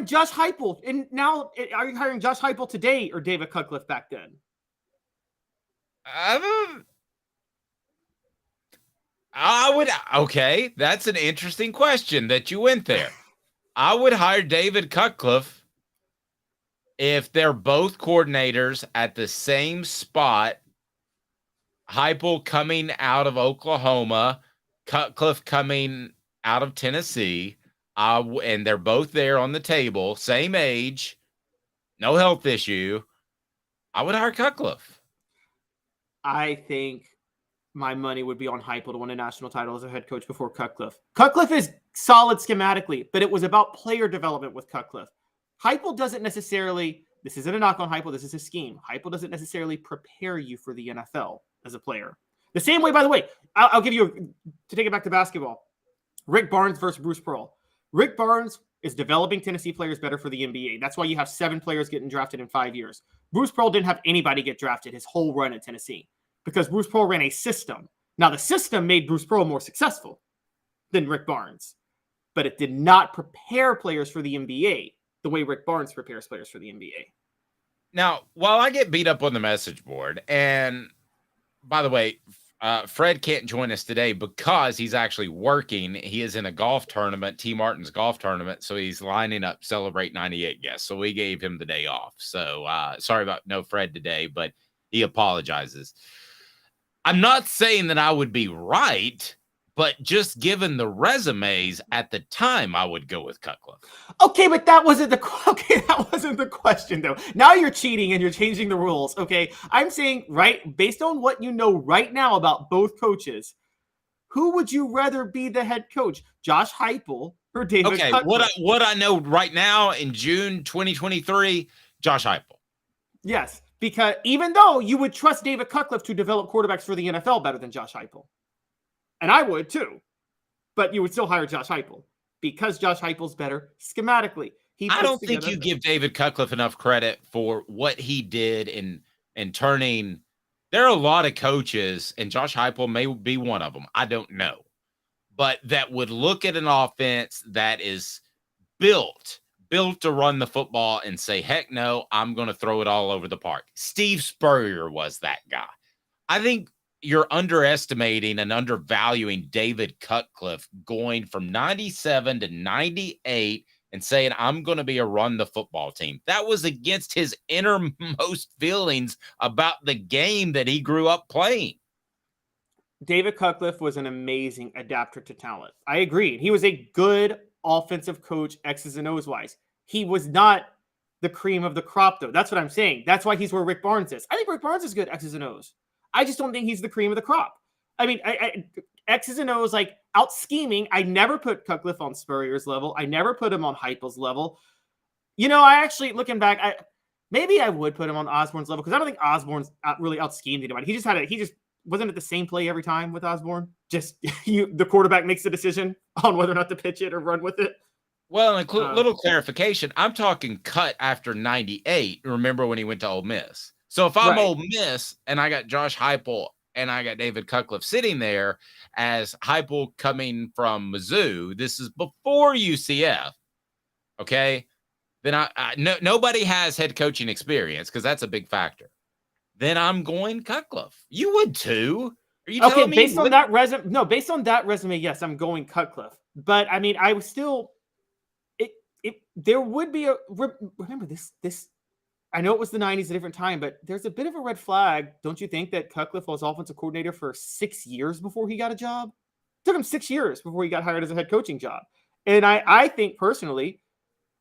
D: Josh Heupel? And now, are you hiring Josh Heupel today or David Cutcliffe back then?
C: I would. Okay, that's an interesting question that you went there. I would hire David Cutcliffe if they're both coordinators at the same spot. Heupel coming out of Oklahoma, Cutcliffe coming out of Tennessee, and they're both there on the table, same age, no health issue. I would hire Cutcliffe.
D: I think my money would be on Heupel to win a national title as a head coach before Cutcliffe. Cutcliffe is solid schematically, but it was about player development with Cutcliffe. Heupel doesn't necessarily, this isn't a knock on Heupel, this is a scheme. Heupel doesn't necessarily prepare you for the NFL as a player. The same way, by the way, I'll give you, to take it back to basketball, Rick Barnes versus Bruce Pearl. Rick Barnes is developing Tennessee players better for the NBA. That's why you have 7 players getting drafted in 5 years. Bruce Pearl didn't have anybody get drafted his whole run at Tennessee because Bruce Pearl ran a system. Now, the system made Bruce Pearl more successful than Rick Barnes, but it did not prepare players for the NBA the way Rick Barnes prepares players for the NBA.
C: Now, while I get beat up on the message board, and by the way, Fred can't join us today because he's actually working. He is in a golf tournament, T. Martin's golf tournament, so he's lining up Celebrate 98 guests. So we gave him the day off. So sorry about no Fred today, but he apologizes. I'm not saying that I would be right, but just given the resumes at the time, I would go with Cutcliffe.
D: Okay, but that wasn't the question, though. Now you're cheating and you're changing the rules. Okay, I'm saying, right, based on what you know right now about both coaches, who would you rather be the head coach, Josh Heupel or David Cutcliffe?
C: What I know right now in June 2023, Josh Heupel.
D: Yes, because even though you would trust David Cutcliffe to develop quarterbacks for the NFL better than Josh Heupel. And I would too, but you would still hire Josh Heupel because Josh Heupel's better schematically.
C: I don't think you give David Cutcliffe enough credit for what he did in turning. There are a lot of coaches, and Josh Heupel may be one of them. I don't know, but that would look at an offense that is built to run the football and say, heck no, I'm going to throw it all over the park. Steve Spurrier was that guy. I think you're underestimating and undervaluing David Cutcliffe going from 97 to 98 and saying, I'm going to be a run the football team. That was against his innermost feelings about the game that he grew up playing.
D: David Cutcliffe was an amazing adapter to talent. I agree. He was a good offensive coach, X's and O's wise. He was not the cream of the crop, though. That's what I'm saying. That's why he's where Rick Barnes is. I think Rick Barnes is good, X's and O's. I just don't think he's the cream of the crop. I mean, X's and O's, like, out scheming. I never put Cutcliffe on Spurrier's level. I never put him on Heupel's level. You know, I actually, looking back, maybe I would put him on Osborne's level because I don't think Osborne's really out schemed anybody. He just wasn't it the same play every time with Osborne. Just the quarterback makes the decision on whether or not to pitch it or run with it.
C: Well, little clarification. I'm talking cut after 98. Remember when he went to Ole Miss? So if I'm Ole Miss and I got Josh Heupel and I got David Cutcliffe sitting there as Heupel coming from Mizzou, this is before UCF. Okay, then nobody has head coaching experience because that's a big factor. Then I'm going Cutcliffe. You would too. Are you telling me?
D: Based on that resume? No, based on that resume, yes, I'm going Cutcliffe. But I mean, I was still. There would be remember this. I know it was the 90s, a different time, but there's a bit of a red flag. Don't you think that Cutcliffe was offensive coordinator for 6 years before he got a job? It took him 6 years before he got hired as a head coaching job. And I think personally,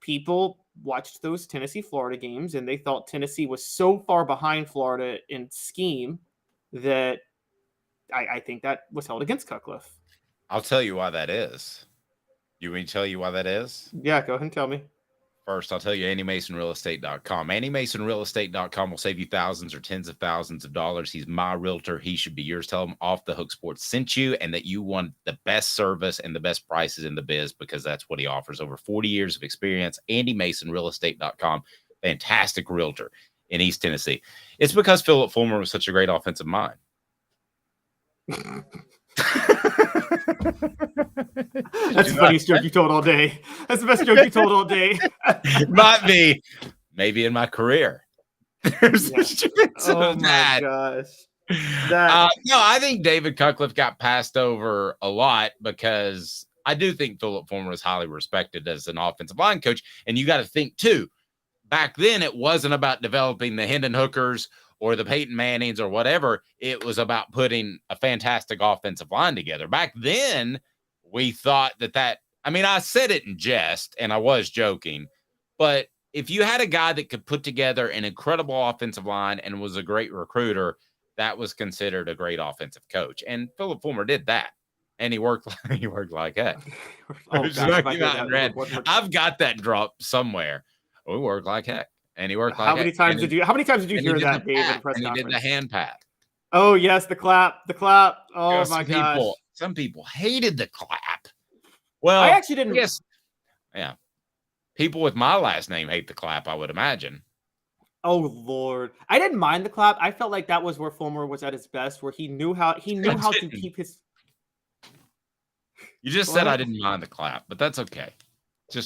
D: people watched those Tennessee-Florida games and they thought Tennessee was so far behind Florida in scheme that I think that was held against Cutcliffe.
C: I'll tell you why that is. You want me to tell you why that is?
D: Yeah, go ahead and tell me.
C: First, I'll tell you AndyMasonRealEstate.com. AndyMasonRealEstate.com will save you thousands or tens of thousands of dollars. He's my realtor. He should be yours. Tell him Off the Hook Sports sent you and that you want the best service and the best prices in the biz because that's what he offers. Over 40 years of experience. AndyMasonRealEstate.com. Fantastic realtor in East Tennessee. It's because Philip Fulmer was such a great offensive mind.
D: That's the funniest joke you told all day. That's the best joke you told all day.
C: Might be, maybe in my career.
D: Oh my gosh.
C: No, I think David Cutcliffe got passed over a lot because I do think Philip Fulmer is highly respected as an offensive line coach. And you got to think too, back then it wasn't about developing the Hendon Hookers or the Peyton Mannings or whatever. It was about putting a fantastic offensive line together. Back then, we thought that I mean, I said it in jest and I was joking, but if you had a guy that could put together an incredible offensive line and was a great recruiter, that was considered a great offensive coach. And Philip Fulmer did that. And he worked like heck.
D: Oh, gosh,
C: I've got that drop somewhere. We worked like heck. And he worked like
D: How many times did you hear that, Dave, in the press conference?
C: He did the hand pat.
D: Oh, yes, the clap. Oh, my gosh.
C: Some people hated the clap. Well,
D: I actually didn't.
C: Yes. Yeah. People with my last name hate the clap, I would imagine.
D: Oh, Lord. I didn't mind the clap. I felt like that was where Fulmer was at his best, where he knew how to keep his.
C: You just said I didn't mind the clap, but that's okay.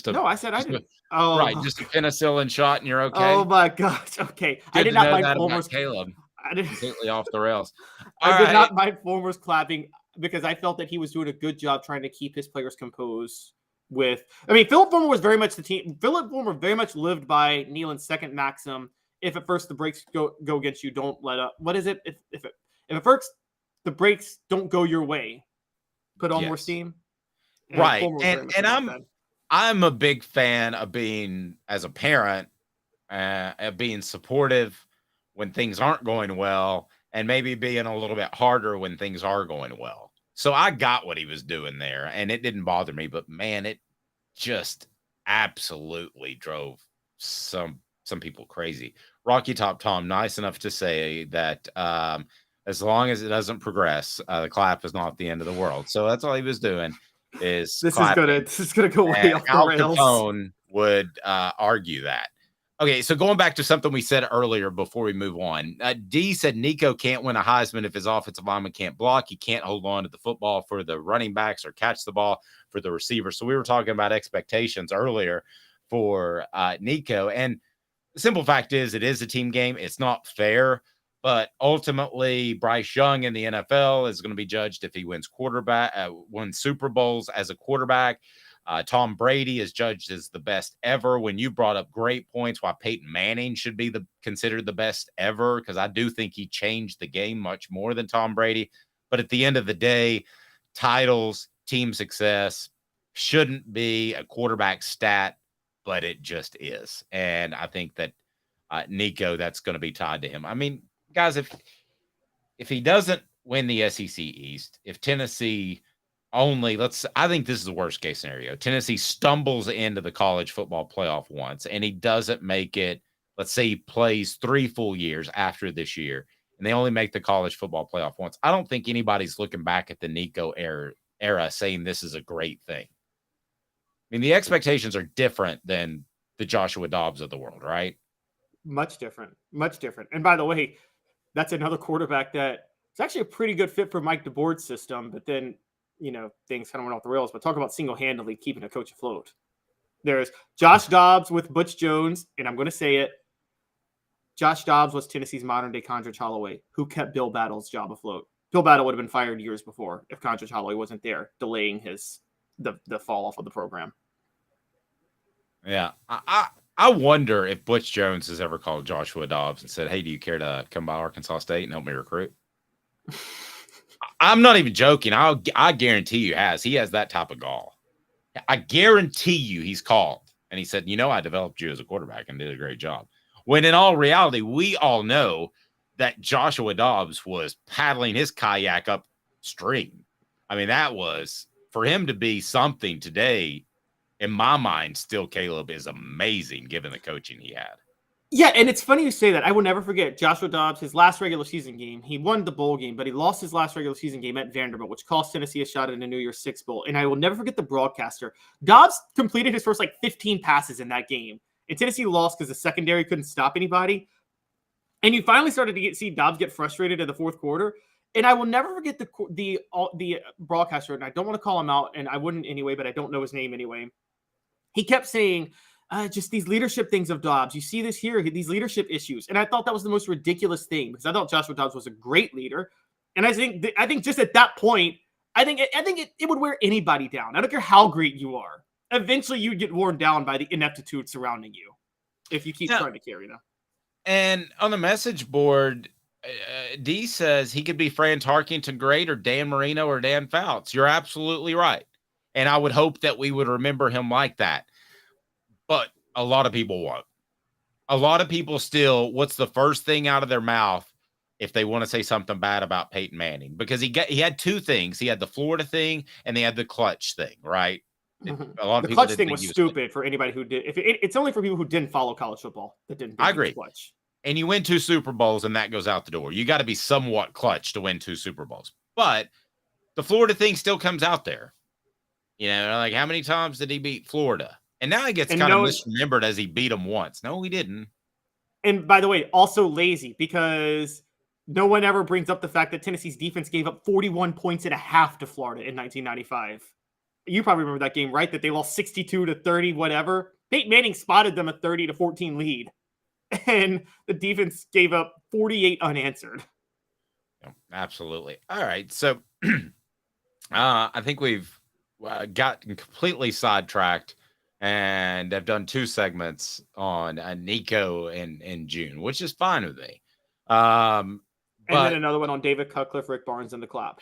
D: No, I said I didn't.
C: Right, just a penicillin shot and you're okay.
D: Oh my gosh. Okay.
C: Good
D: I did not mind
C: Fulmer's Caleb.
D: I did
C: Completely off the rails.
D: I did not mind Fulmer's clapping because I felt that he was doing a good job trying to keep his players composed with. I mean, Philip Fulmer was very much the team. Philip Fulmer very much lived by Nealon's second maxim. If at first the brakes go against you, don't let up. What is it? If at first the brakes don't go your way, put on more steam.
C: Right. And I'm a big fan of being, as a parent, of being supportive when things aren't going well and maybe being a little bit harder when things are going well. So I got what he was doing there and it didn't bother me, but man, it just absolutely drove some people crazy. Rocky Top Tom, nice enough to say that as long as it doesn't progress, the clap is not the end of the world. So that's all he was doing. This is
D: gonna go way off the rails.
C: Al Capone would argue that. Okay, so going back to something we said earlier before we move on, D said Nico can't win a Heisman if his offensive lineman can't block. He can't hold on to the football for the running backs or catch the ball for the receiver. So we were talking about expectations earlier for Nico, and the simple fact is it is a team game. It's not fair. But ultimately, Bryce Young in the NFL is going to be judged if he wins wins Super Bowls as a quarterback. Tom Brady is judged as the best ever. When you brought up great points why Peyton Manning should be considered the best ever, because I do think he changed the game much more than Tom Brady. But at the end of the day, titles, team success shouldn't be a quarterback stat, but it just is. And I think that Nico, that's going to be tied to him. I mean, guys, if he doesn't win the SEC East, if Tennessee I think this is the worst case scenario. Tennessee stumbles into the college football playoff once and he doesn't make it. Let's say he plays 3 full years after this year and they only make the college football playoff once. I don't think anybody's looking back at the Nico era saying this is a great thing. mean, the expectations are different than the Joshua Dobbs of the world, right?
D: Much different. Much different. And by the way, that's another quarterback that it's actually a pretty good fit for Mike DeBoer's system, but then, things kind of went off the rails. But talk about single-handedly keeping a coach afloat. There's Josh Dobbs with Butch Jones, and I'm going to say it. Josh Dobbs was Tennessee's modern-day Condrich Holloway, who kept Bill Battle's job afloat. Bill Battle would have been fired years before if Condrich Holloway wasn't there, delaying the fall off of the program.
C: Yeah. I wonder if Butch Jones has ever called Joshua Dobbs and said, hey, do you care to come by Arkansas State and help me recruit? I'm not even joking. I guarantee you he has that type of gall. I guarantee you he's called. And he said, I developed you as a quarterback and did a great job. When in all reality, we all know that Joshua Dobbs was paddling his kayak upstream. I mean, that was, for him to be something today, in my mind, still Caleb is amazing given the coaching he had.
D: Yeah, and it's funny you say that. I will never forget Joshua Dobbs, his last regular season game. He won the bowl game, but he lost his last regular season game at Vanderbilt, which cost Tennessee a shot at a New Year's Six bowl. And I will never forget the broadcaster. Dobbs completed his first 15 passes in that game. And Tennessee lost because the secondary couldn't stop anybody. And you finally started to see Dobbs get frustrated in the fourth quarter. And I will never forget the broadcaster, and I don't want to call him out, and I wouldn't anyway, but I don't know his name anyway. He kept saying, just these leadership things of Dobbs. You see this here, these leadership issues. And I thought that was the most ridiculous thing because I thought Joshua Dobbs was a great leader. And I think just at that point, I think it would wear anybody down. I don't care how great you are. Eventually, you get worn down by the ineptitude surrounding you if you keep trying to carry them.
C: And on the message board, D says he could be Fran Tarkington great or Dan Marino or Dan Fouts. You're absolutely right. And I would hope that we would remember him like that. But a lot of people won't. A lot of people still, what's the first thing out of their mouth if they want to say something bad about Peyton Manning? Because he had two things. He had the Florida thing and they had the clutch thing, right? A lot of
D: the clutch thing was stupid for anybody who did. It's only for people who didn't follow college football that didn't.
C: I agree.
D: Clutch.
C: And you win 2 Super Bowls and that goes out the door. You got to be somewhat clutch to win 2 Super Bowls. But the Florida thing still comes out there. How many times did he beat Florida? And now he gets kind of misremembered as he beat them once. No, he didn't.
D: And by the way, also lazy because no one ever brings up the fact that Tennessee's defense gave up 41 points and a half to Florida in 1995. You probably remember that game, right? That they lost 62-30, whatever. Peyton Manning spotted them a 30-14 lead. And the defense gave up 48 unanswered.
C: Absolutely. All right. So I think we've gotten completely sidetracked and have done 2 segments on Nico in June, which is fine with me.
D: And then another one on David Cutcliffe, Rick Barnes, and the clap.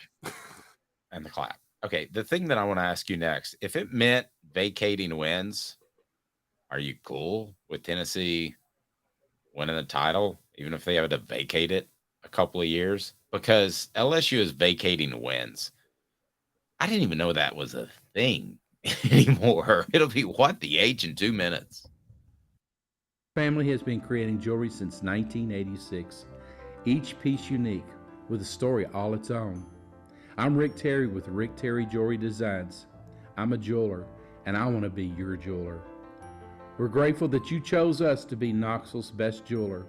C: And the clap. Okay, the thing that I want to ask you next, if it meant vacating wins, are you cool with Tennessee winning the title, even if they have to vacate it a couple of years? Because LSU is vacating wins. I didn't even know that was a thing anymore. It'll be the age in 2 minutes.
N: Family has been creating jewelry since 1986, each piece unique with a story all its own. I'm Rick Terry with Rick Terry Jewelry Designs. I'm a jeweler, and I want to be your jeweler. We're grateful that you chose us to be Knoxville's best jeweler.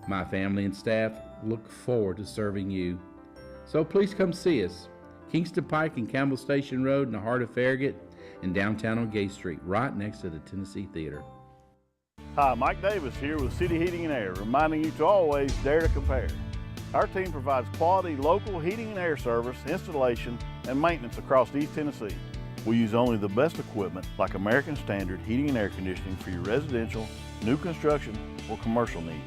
N: My family and staff look forward to serving you. So please come see us. Kingston Pike and Campbell Station Road in the heart of Farragut and downtown on Gay Street, right next to the Tennessee Theater.
R: Hi, Mike Davis here with City Heating and Air, reminding you to always dare to compare. Our team provides quality local heating and air service, installation, and maintenance across East Tennessee. We use only the best equipment like American Standard heating and air conditioning for your residential, new construction, or commercial needs.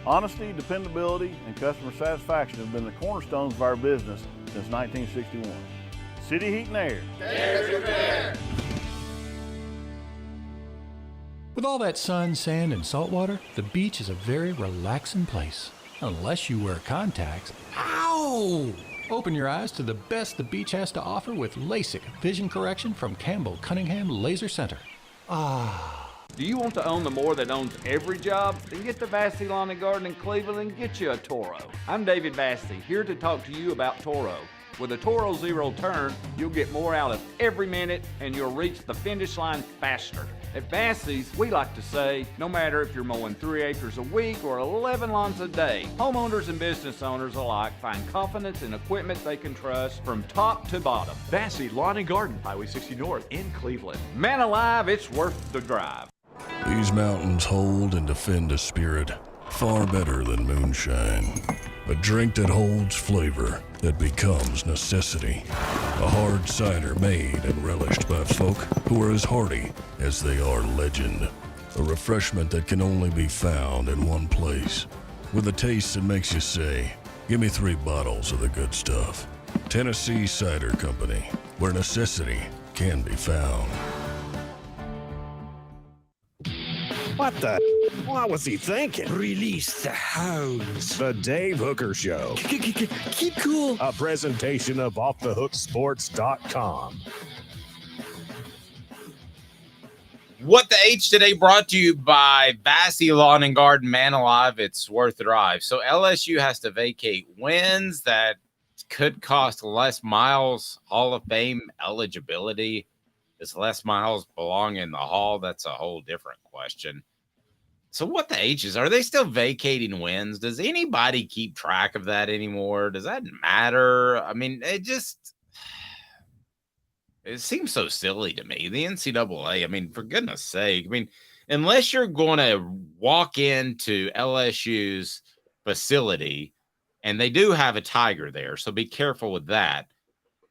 R: Honesty, dependability, and customer satisfaction have been the cornerstones of our business since 1961. City Heat and Air.
K: Dare to compare. With all that sun, sand, and salt water, the beach is a very relaxing place. Unless you wear contacts. Ow! Open your eyes to the best the beach has to offer with LASIK vision correction from Campbell Cunningham Laser Center.
L: Do you want to own the more that owns every job? Then get to Vassey Lawn and Garden in Cleveland and get you a Toro. I'm David Vassey, here to talk to you about Toro. With a Toro Zero turn, you'll get more out of every minute and you'll reach the finish line faster. At Bassey's, we like to say, no matter if you're mowing 3 acres a week or 11 lawns a day, homeowners and business owners alike find confidence in equipment they can trust from top to bottom.
M: Bassey Lawn and Garden, Highway 60 North in Cleveland.
L: Man alive, it's worth the drive.
S: These mountains hold and defend a spirit far better than moonshine. A drink that holds flavor that becomes necessity. A hard cider made and relished by folk who are as hearty as they are legend. A refreshment that can only be found in one place. With a taste that makes you say, give me 3 bottles of the good stuff. Tennessee Cider Company, where necessity can be found.
A: What the? What was he thinking?
T: Release the hounds.
A: The Dave Hooker Show.
T: Keep cool.
A: A presentation of offthehooksports.com.
C: What the H today brought to you by Bassey Lawn and Garden, Man Alive, it's worth the drive. So LSU has to vacate wins that could cost Les Miles Hall of Fame eligibility. Does Les Miles belong in the Hall? That's a whole different question. So what the H's? Are they still vacating wins? Does anybody keep track of that anymore? Does that matter? I mean, it seems so silly to me. The NCAA, I mean, for goodness sake, I mean, unless you're going to walk into LSU's facility, and they do have a tiger there, so be careful with that.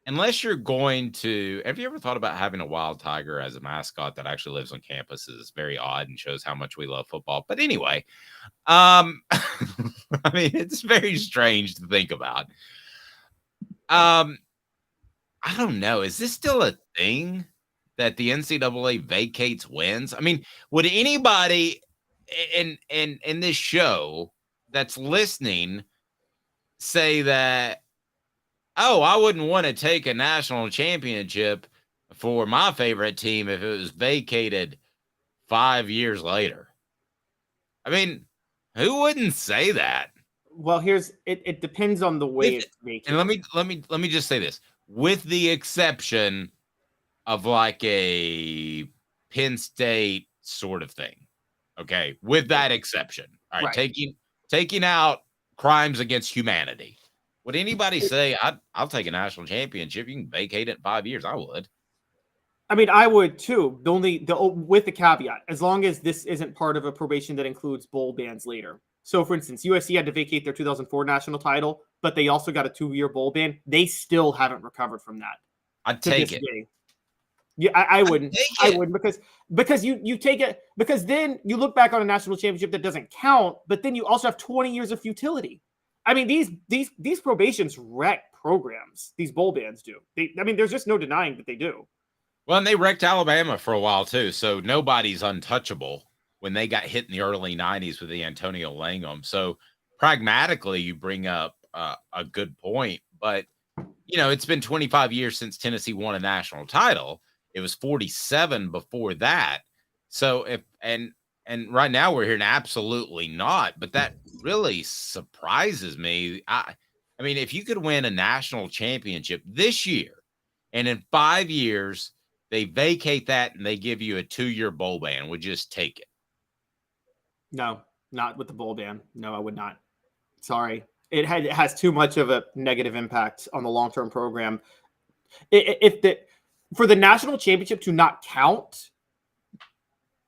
C: Unless you're going to, have you ever thought about having a wild tiger as a mascot that actually lives on campus? It's very odd and shows how much we love football. But anyway, I mean, it's very strange to think about. I don't know. Is this still a thing that the NCAA vacates wins? I mean, would anybody in this show that's listening say that, oh, I wouldn't want to take a national championship for my favorite team if it was vacated 5 years later? I mean, who wouldn't say that?
D: Well, it depends on the way it's vacated.
C: And let me just say this, with the exception of like a Penn State sort of thing. Okay, with that exception. All right, taking out crimes against humanity. Would anybody say, I'll take a national championship? You can vacate it in 5 years. I would.
D: I mean, I would too. With the caveat, as long as this isn't part of a probation that includes bowl bans later. So, for instance, USC had to vacate their 2004 national title, but they also got a 2-year bowl ban. They still haven't recovered from that.
C: I'd take it.
D: Yeah, I wouldn't. I wouldn't because you take it because then you look back on a national championship that doesn't count, but then you also have 20 years of futility. I mean, these probations wreck programs. These bowl bans do. There's just no denying that they do.
C: Well, and they wrecked Alabama for a while too. So nobody's untouchable when they got hit in the early 90s with the Antonio Langham. So pragmatically, you bring up a good point. But, you know, it's been 25 years since Tennessee won a national title. It was 47 before that. So and right now we're hearing absolutely not. But that really surprises me. I mean, if you could win a national championship this year, and in 5 years they vacate that and they give you a 2-year bowl ban, would you just take it?
D: No, not with the bowl ban. No, I would not. Sorry. It has too much of a negative impact on the long-term program. For the national championship to not count,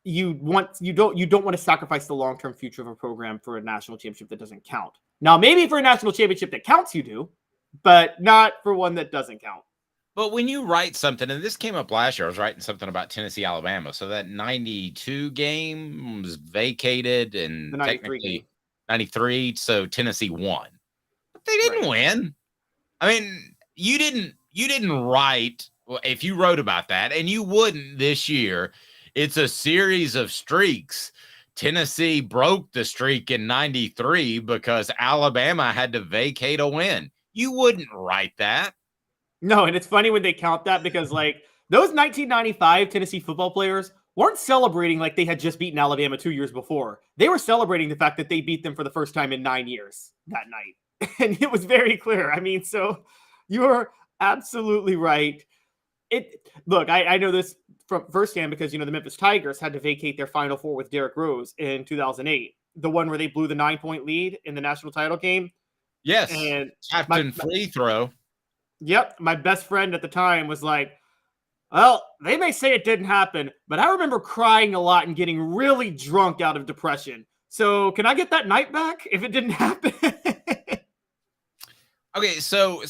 D: you don't want to sacrifice the long-term future of a program for a national championship that doesn't count. Now, maybe for a national championship that counts, you do, but not for one that doesn't count.
C: But when you write something, and this came up last year, I was writing something about Tennessee, Alabama. So that 92 game was vacated and
D: The 93
C: technically
D: game.
C: 93. So Tennessee won, but they didn't win. I mean, you didn't write. Well, if you wrote about that, and you wouldn't this year, it's a series of streaks. Tennessee broke the streak in 93 because Alabama had to vacate a win. You wouldn't write that.
D: No, and it's funny when they count that because, like, those 1995 Tennessee football players weren't celebrating like they had just beaten Alabama 2 years before. They were celebrating the fact that they beat them for the first time in 9 years that night. And it was very clear. I mean, so You're absolutely right. Look, I know this from firsthand because the Memphis Tigers had to vacate their Final Four with Derrick Rose in 2008, the one where they blew the 9-point lead in the national title game.
C: Yes,
D: And
C: Captain Free Throw.
D: Yep, my best friend at the time was like, "Well, they may say it didn't happen, but I remember crying a lot and getting really drunk out of depression. So can I get that night back if it didn't happen?"
C: Okay, so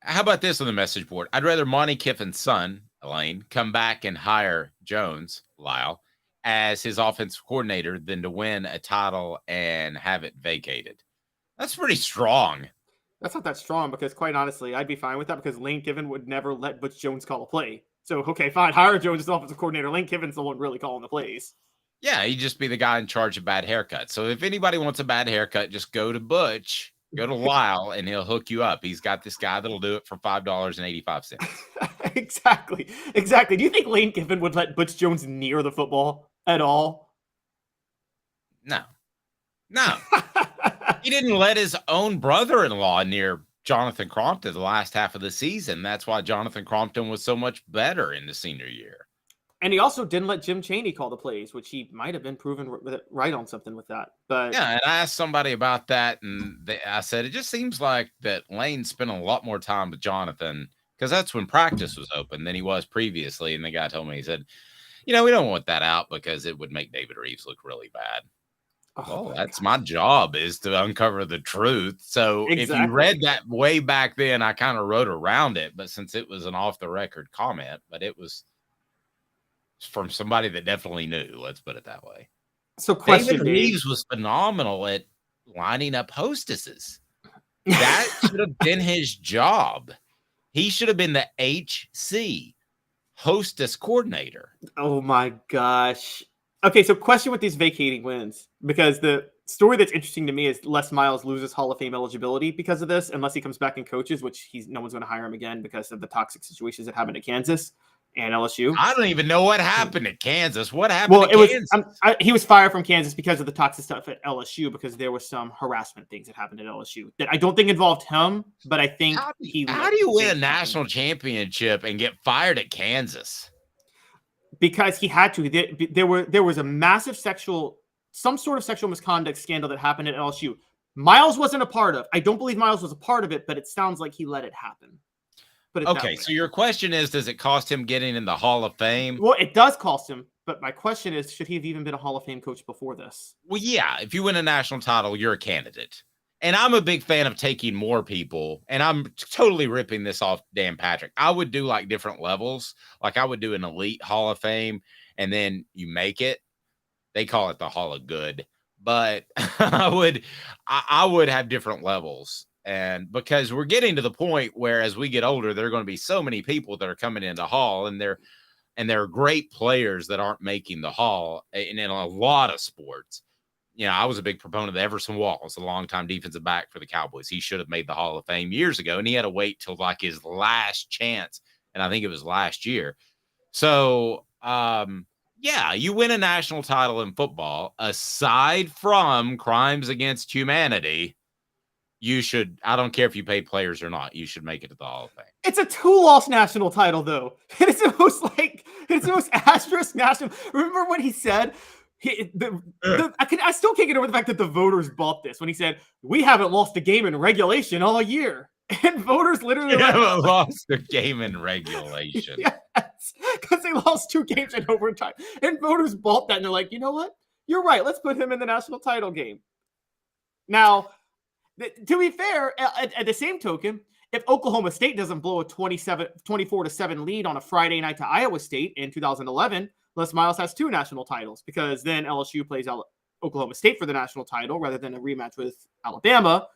C: how about this on the message board? I'd rather Monty Kiffin's son, Elaine, come back and hire Jones, Lyle, as his offensive coordinator than to win a title and have it vacated. That's pretty strong.
D: That's not that strong because, quite honestly, I'd be fine with that because Lane Kiffin would never let Butch Jones call a play. So, okay, fine, hire Jones as offensive coordinator. Lane Kiffin's the one really calling the plays.
C: Yeah, he'd just be the guy in charge of bad haircuts. So if anybody wants a bad haircut, just go to Butch, go to Lyle, and he'll hook you up. He's got this guy that'll do it for $5.85.
D: Exactly. Do you think Lane Kiffin would let Butch Jones near the football at all?
C: No. He didn't let his own brother-in-law near Jonathan Crompton the last half of the season. That's why Jonathan Crompton was so much better in the senior year.
D: And he also didn't let Jim Chaney call the plays, which he might have been proven right on something with that. But
C: yeah, and I asked somebody about that, and I said, it just seems like that Lane spent a lot more time with Jonathan because that's when practice was open than he was previously. And the guy told me, he said, we don't want that out because it would make David Reeves look really bad. Oh, that's my job, is to uncover the truth. So If you read that way back then, I kind of wrote around it. But since it was an off-the-record comment, but it was from somebody that definitely knew, let's put it that way.
D: So David
C: Reeves was phenomenal at lining up hostesses. That should have been his job. He should have been the HC, hostess coordinator.
D: Oh, my gosh. Okay, so question with these vacating wins, because the story that's interesting to me is Les Miles loses Hall of Fame eligibility because of this, unless he comes back and coaches, which no one's going to hire him again because of the toxic situations that happened at Kansas and LSU.
C: I don't even know what happened at Kansas. What happened at Kansas?
D: He was fired from Kansas because of the toxic stuff at LSU, because there was some harassment things that happened at LSU that I don't think involved him, but I think
C: how do you win a national championship and get fired at Kansas?
D: Because he had to. There was a massive some sort of sexual misconduct scandal that happened at LSU. Miles wasn't a part of. I don't believe Miles was a part of it, but it sounds like he let it happen.
C: Okay, so your question is, does it cost him getting in the Hall of Fame?
D: Well, it does cost him, but my question is, should he have even been a Hall of Fame coach before this?
C: Well, yeah, if you win a national title, you're a candidate. And I'm a big fan of taking more people, and I'm totally ripping this off Dan Patrick. I would do like different levels. Like I would do an elite Hall of Fame, and then you make it. They call it the Hall of Good, but I would have different levels. And because we're getting to the point where as we get older, there are going to be so many people that are coming into Hall, and they're great players that aren't making the Hall, and in a lot of sports. I was a big proponent of Everson Walls, a longtime defensive back for the Cowboys. He should have made the Hall of Fame years ago, and he had to wait till like his last chance, and I think it was last year. So, yeah, you win a national title in football, aside from crimes against humanity, you should, I don't care if you pay players or not, you should make it to the Hall of Fame.
D: It's a 2-loss national title, though. It's the most asterisk national. Remember what he said? I still can't get over the fact that the voters bought this when he said, "We haven't lost a game in regulation all year." And voters literally
C: haven't lost a game in regulation.
D: Yes, because they lost 2 games in overtime. And voters bought that, and they're like, you know what? You're right. Let's put him in the national title game. Now, to be fair, at the same token, if Oklahoma State doesn't blow a 24-7 lead on a Friday night to Iowa State in 2011, Les Miles has 2 national titles, because then LSU plays Oklahoma State for the national title rather than a rematch with Alabama,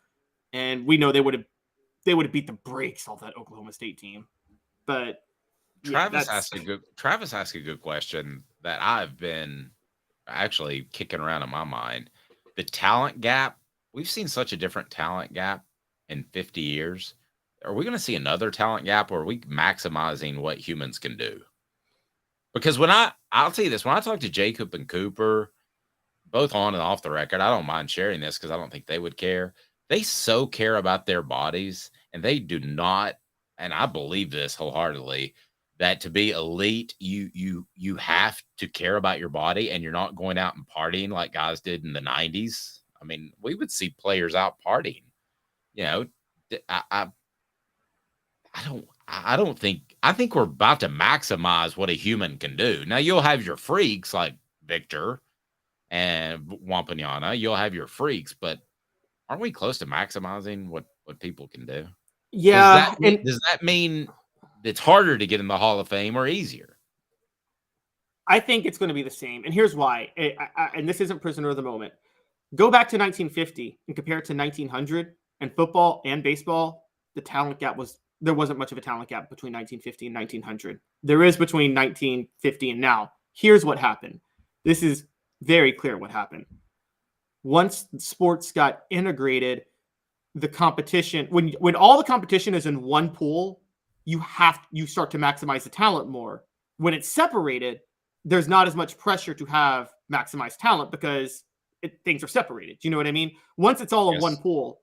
D: and we know they would have beat the brakes off that Oklahoma State team. But
C: Travis asked a good question that I've been actually kicking around in my mind. The talent gap. We've seen such a different talent gap in 50 years. Are we going to see another talent gap, or are we maximizing what humans can do? Because I'll tell you this, when I talk to Jacob and Cooper, both on and off the record, I don't mind sharing this because I don't think they would care. They so care about their bodies and they do not. And I believe this wholeheartedly, that to be elite, you have to care about your body, and you're not going out and partying like guys did in the 90s. I mean, we would see players out partying. You know, I don't think, I think we're about to maximize what a human can do. Now you'll have your freaks like Victor and Wembanyama. You'll have your freaks, but aren't we close to maximizing what people can do?
D: Yeah.
C: Does that mean it's harder to get in the Hall of Fame or easier?
D: I think it's going to be the same. And here's why. And this isn't prisoner of the moment. Go back to 1950 and compare it to 1900, and football and baseball, the talent gap there wasn't much of a talent gap between 1950 and 1900. There is between 1950 and now. Here's what happened. This is very clear what happened. Once sports got integrated, the competition, when all the competition is in one pool, you start to maximize the talent more. When it's separated, there's not as much pressure to have maximized talent because things are separated. Do you know what I mean? Once it's all in one pool,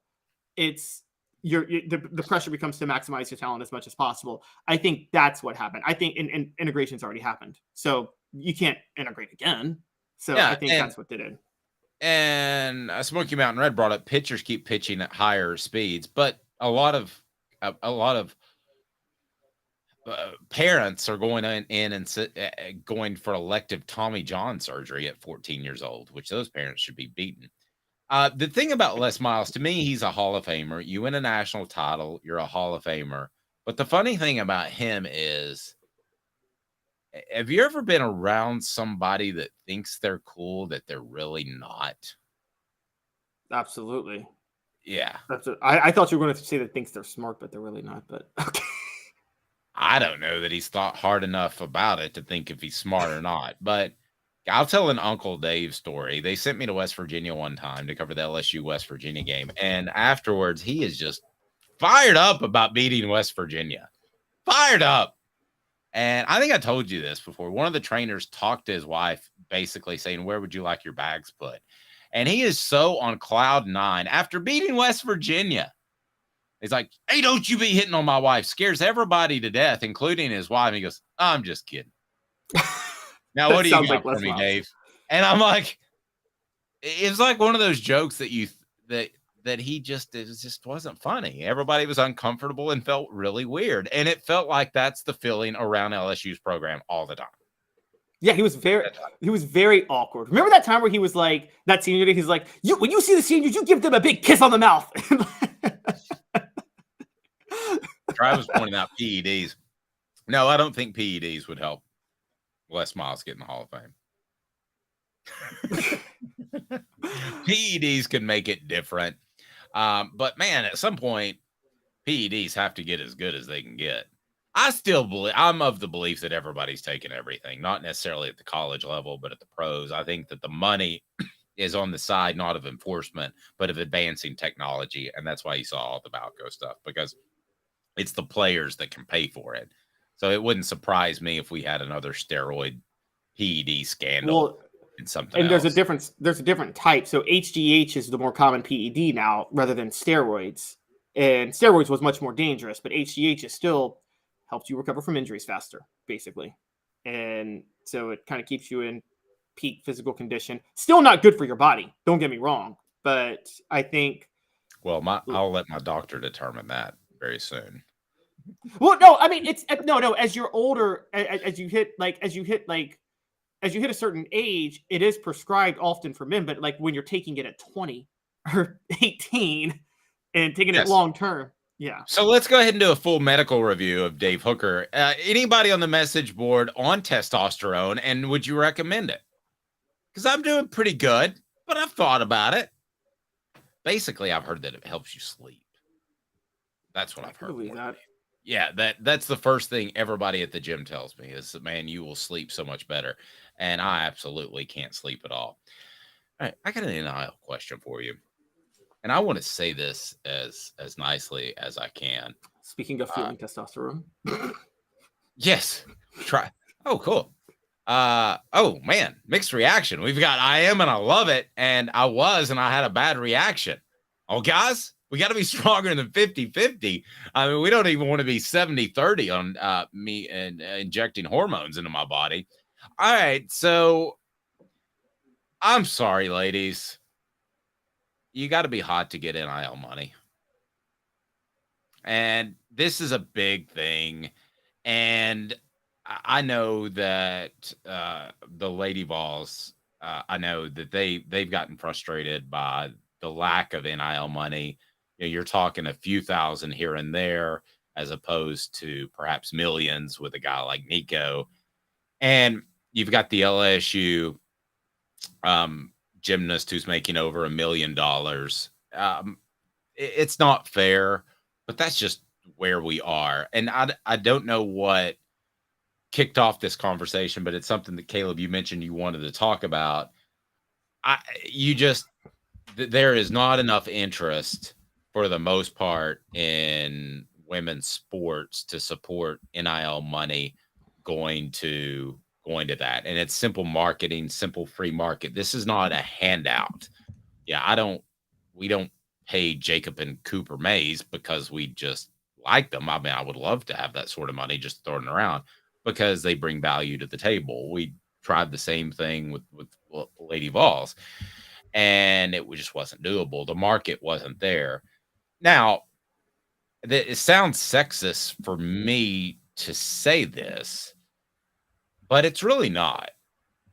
D: it's the pressure becomes to maximize your talent as much as possible. I think that's what happened. I think integration's already happened, so you can't integrate again. So I think that's what did it.
C: And Smoky Mountain Red brought up pitchers keep pitching at higher speeds, but a lot of parents are going in and going for elective Tommy John surgery at 14 years old, which those parents should be beaten. The thing about Les Miles, to me, he's a Hall of Famer. You win a national title, you're a Hall of Famer. But the funny thing about him is, have you ever been around somebody that thinks they're cool that they're really not?
D: Absolutely.
C: Yeah.
D: I thought you were going to say that thinks they're smart, but they're really not. But okay.
C: I don't know that he's thought hard enough about it to think if he's smart or not. But I'll tell an Uncle Dave story. They sent me to West Virginia one time to cover the LSU West Virginia game. And afterwards, he is just fired up about beating West Virginia. Fired up. And I think I told you this before. One of the trainers talked to his wife, basically saying, where would you like your bags put? And he is so on cloud 9 after beating West Virginia. He's like, hey, don't you be hitting on my wife. Scares everybody to death, including his wife. And he goes, I'm just kidding. Now, what do you got for me, Dave? And I'm like, it's like one of those jokes that he just wasn't funny. Everybody was uncomfortable and felt really weird. And it felt like that's the feeling around LSU's program all the time.
D: Yeah, he was very awkward. Remember that time where he was like, that senior day, he's like, when you see the seniors, you give them a big kiss on the mouth.
C: Travis pointing out PEDs. No, I don't think PEDs would help Les Miles get in the Hall of Fame. PEDs could make it different. But man, at some point, PEDs have to get as good as they can get. I'm of the belief that everybody's taking everything, not necessarily at the college level, but at the pros. I think that the money is on the side, not of enforcement, but of advancing technology. And that's why you saw all the Balco stuff, because it's the players that can pay for it. So it wouldn't surprise me if we had another steroid PED scandal in something
D: and
C: else.
D: There's a different type. So HGH is the more common PED now rather than steroids. And steroids was much more dangerous, but HGH is still helps you recover from injuries faster, basically. And so it kind of keeps you in peak physical condition. Still not good for your body, don't get me wrong. But I think...
C: Well, I'll let my doctor determine that very soon.
D: Well, no, I mean, it's no. As you're older, as you hit a certain age, it is prescribed often for men. But like when you're taking it at 20 or 18 and taking it long term, yeah.
C: So let's go ahead and do a full medical review of Dave Hooker. Anybody on the message board on testosterone, and would you recommend it? Because I'm doing pretty good, but I've thought about it. Basically, I've heard that it helps you sleep. That's what I've heard. Yeah, that's the first thing everybody at the gym tells me is that, man, you will sleep so much better. And I absolutely can't sleep at all. All right, I got an NIL question for you. And I want to say this as nicely as I can.
D: Speaking of feeling testosterone.
C: Yes. Try. Oh, cool. Oh, man, mixed reaction. We've got I am and I love it. And I was and I had a bad reaction. Oh, guys, We got to be stronger than 50-50. I mean, we don't even want to be 70-30 on me and injecting hormones into my body. All right, so I'm sorry, ladies. You got to be hot to get NIL money. And this is a big thing. And I know that the Lady Vols, I know that they've gotten frustrated by the lack of NIL money. You know, you're talking a few thousand here and there, as opposed to perhaps millions with a guy like Nico. And you've got the LSU gymnast who's making over $1 million. It's not fair, but that's just where we are. And I don't know what kicked off this conversation, but it's something that Caleb, you mentioned you wanted to talk about. There is not enough interest for the most part in women's sports to support NIL money going to that. And it's simple marketing, simple free market. This is not a handout. Yeah, we don't pay Jacob and Cooper Mays because we just like them. I mean, I would love to have that sort of money just thrown around because they bring value to the table. We tried the same thing with Lady Vols, and it just wasn't doable. The market wasn't there. Now, it sounds sexist for me to say this, but it's really not.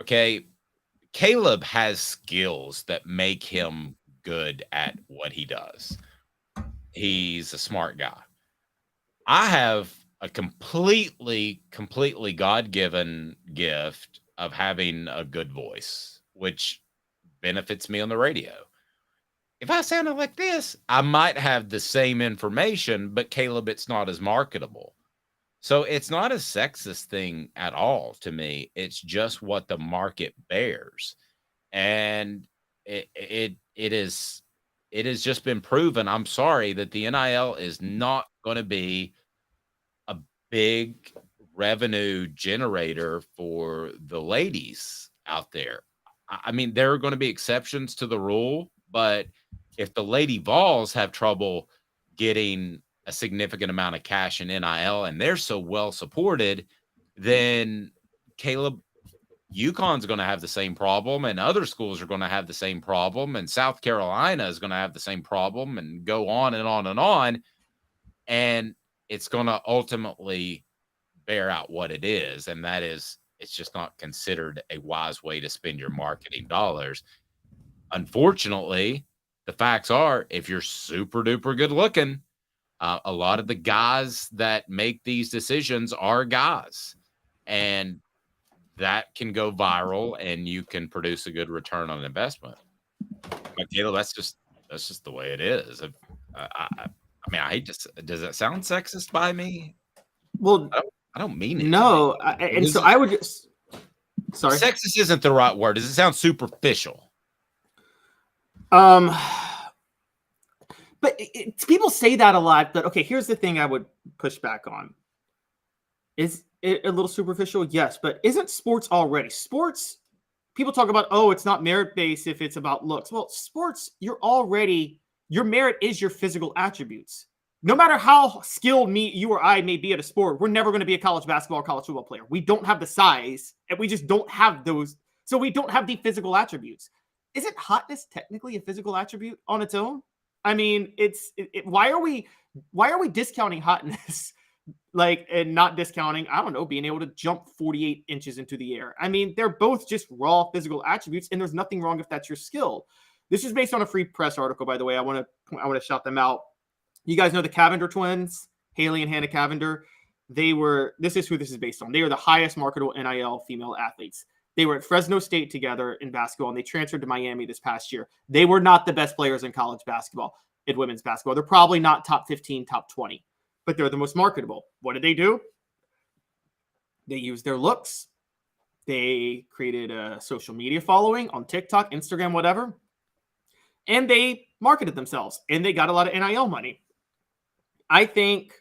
C: Okay. Caleb has skills that make him good at what he does. He's a smart guy. I have a completely God-given gift of having a good voice, which benefits me on the radio. If I sounded like this, I might have the same information, but Caleb, it's not as marketable. So it's not a sexist thing at all to me. It's just what the market bears. And it has just been proven. I'm sorry that the NIL is not going to be a big revenue generator for the ladies out there. I mean, there are going to be exceptions to the rule, but if the Lady Vols have trouble getting a significant amount of cash in NIL and they're so well supported, then Caleb, UConn's going to have the same problem, and other schools are going to have the same problem, and South Carolina is going to have the same problem, and go on and on and on. And it's going to ultimately bear out what it is, and that is it's just not considered a wise way to spend your marketing dollars. Unfortunately, the facts are, if you're super duper good looking, a lot of the guys that make these decisions are guys, and that can go viral and you can produce a good return on investment. But Caleb, that's just the way it is. I mean, I hate to. Does that sound sexist by me?
D: Well,
C: I don't mean it.
D: No, so I would just. Sorry,
C: sexist isn't the right word. Does it sound superficial?
D: But people say that a lot. But okay, here's the thing I would push back on. Is it a little superficial? Yes, but isn't sports already? Sports, people talk about, oh, it's not merit-based if it's about looks. Well, sports, your merit is your physical attributes. No matter how skilled you or I may be at a sport, we're never going to be a college basketball or college football player. We don't have the size, and we just don't have those. So we don't have the physical attributes. Isn't hotness technically a physical attribute on its own? I mean, why are we discounting hotness, and not discounting, I don't know, being able to jump 48 inches into the air? I mean, they're both just raw physical attributes, and there's nothing wrong if that's your skill. This is based on a Free Press article, by the way. I want to shout them out. You guys know the Cavender twins, Haley and Hannah Cavender. This is who this is based on. They are the highest marketable NIL female athletes. They were at Fresno State together in basketball, and they transferred to Miami this past year. They were not the best players in college basketball, in women's basketball. They're probably not top 15, top 20, but they're the most marketable. What did they do? They used their looks. They created a social media following on TikTok, Instagram, whatever, and they marketed themselves, and they got a lot of NIL money. I think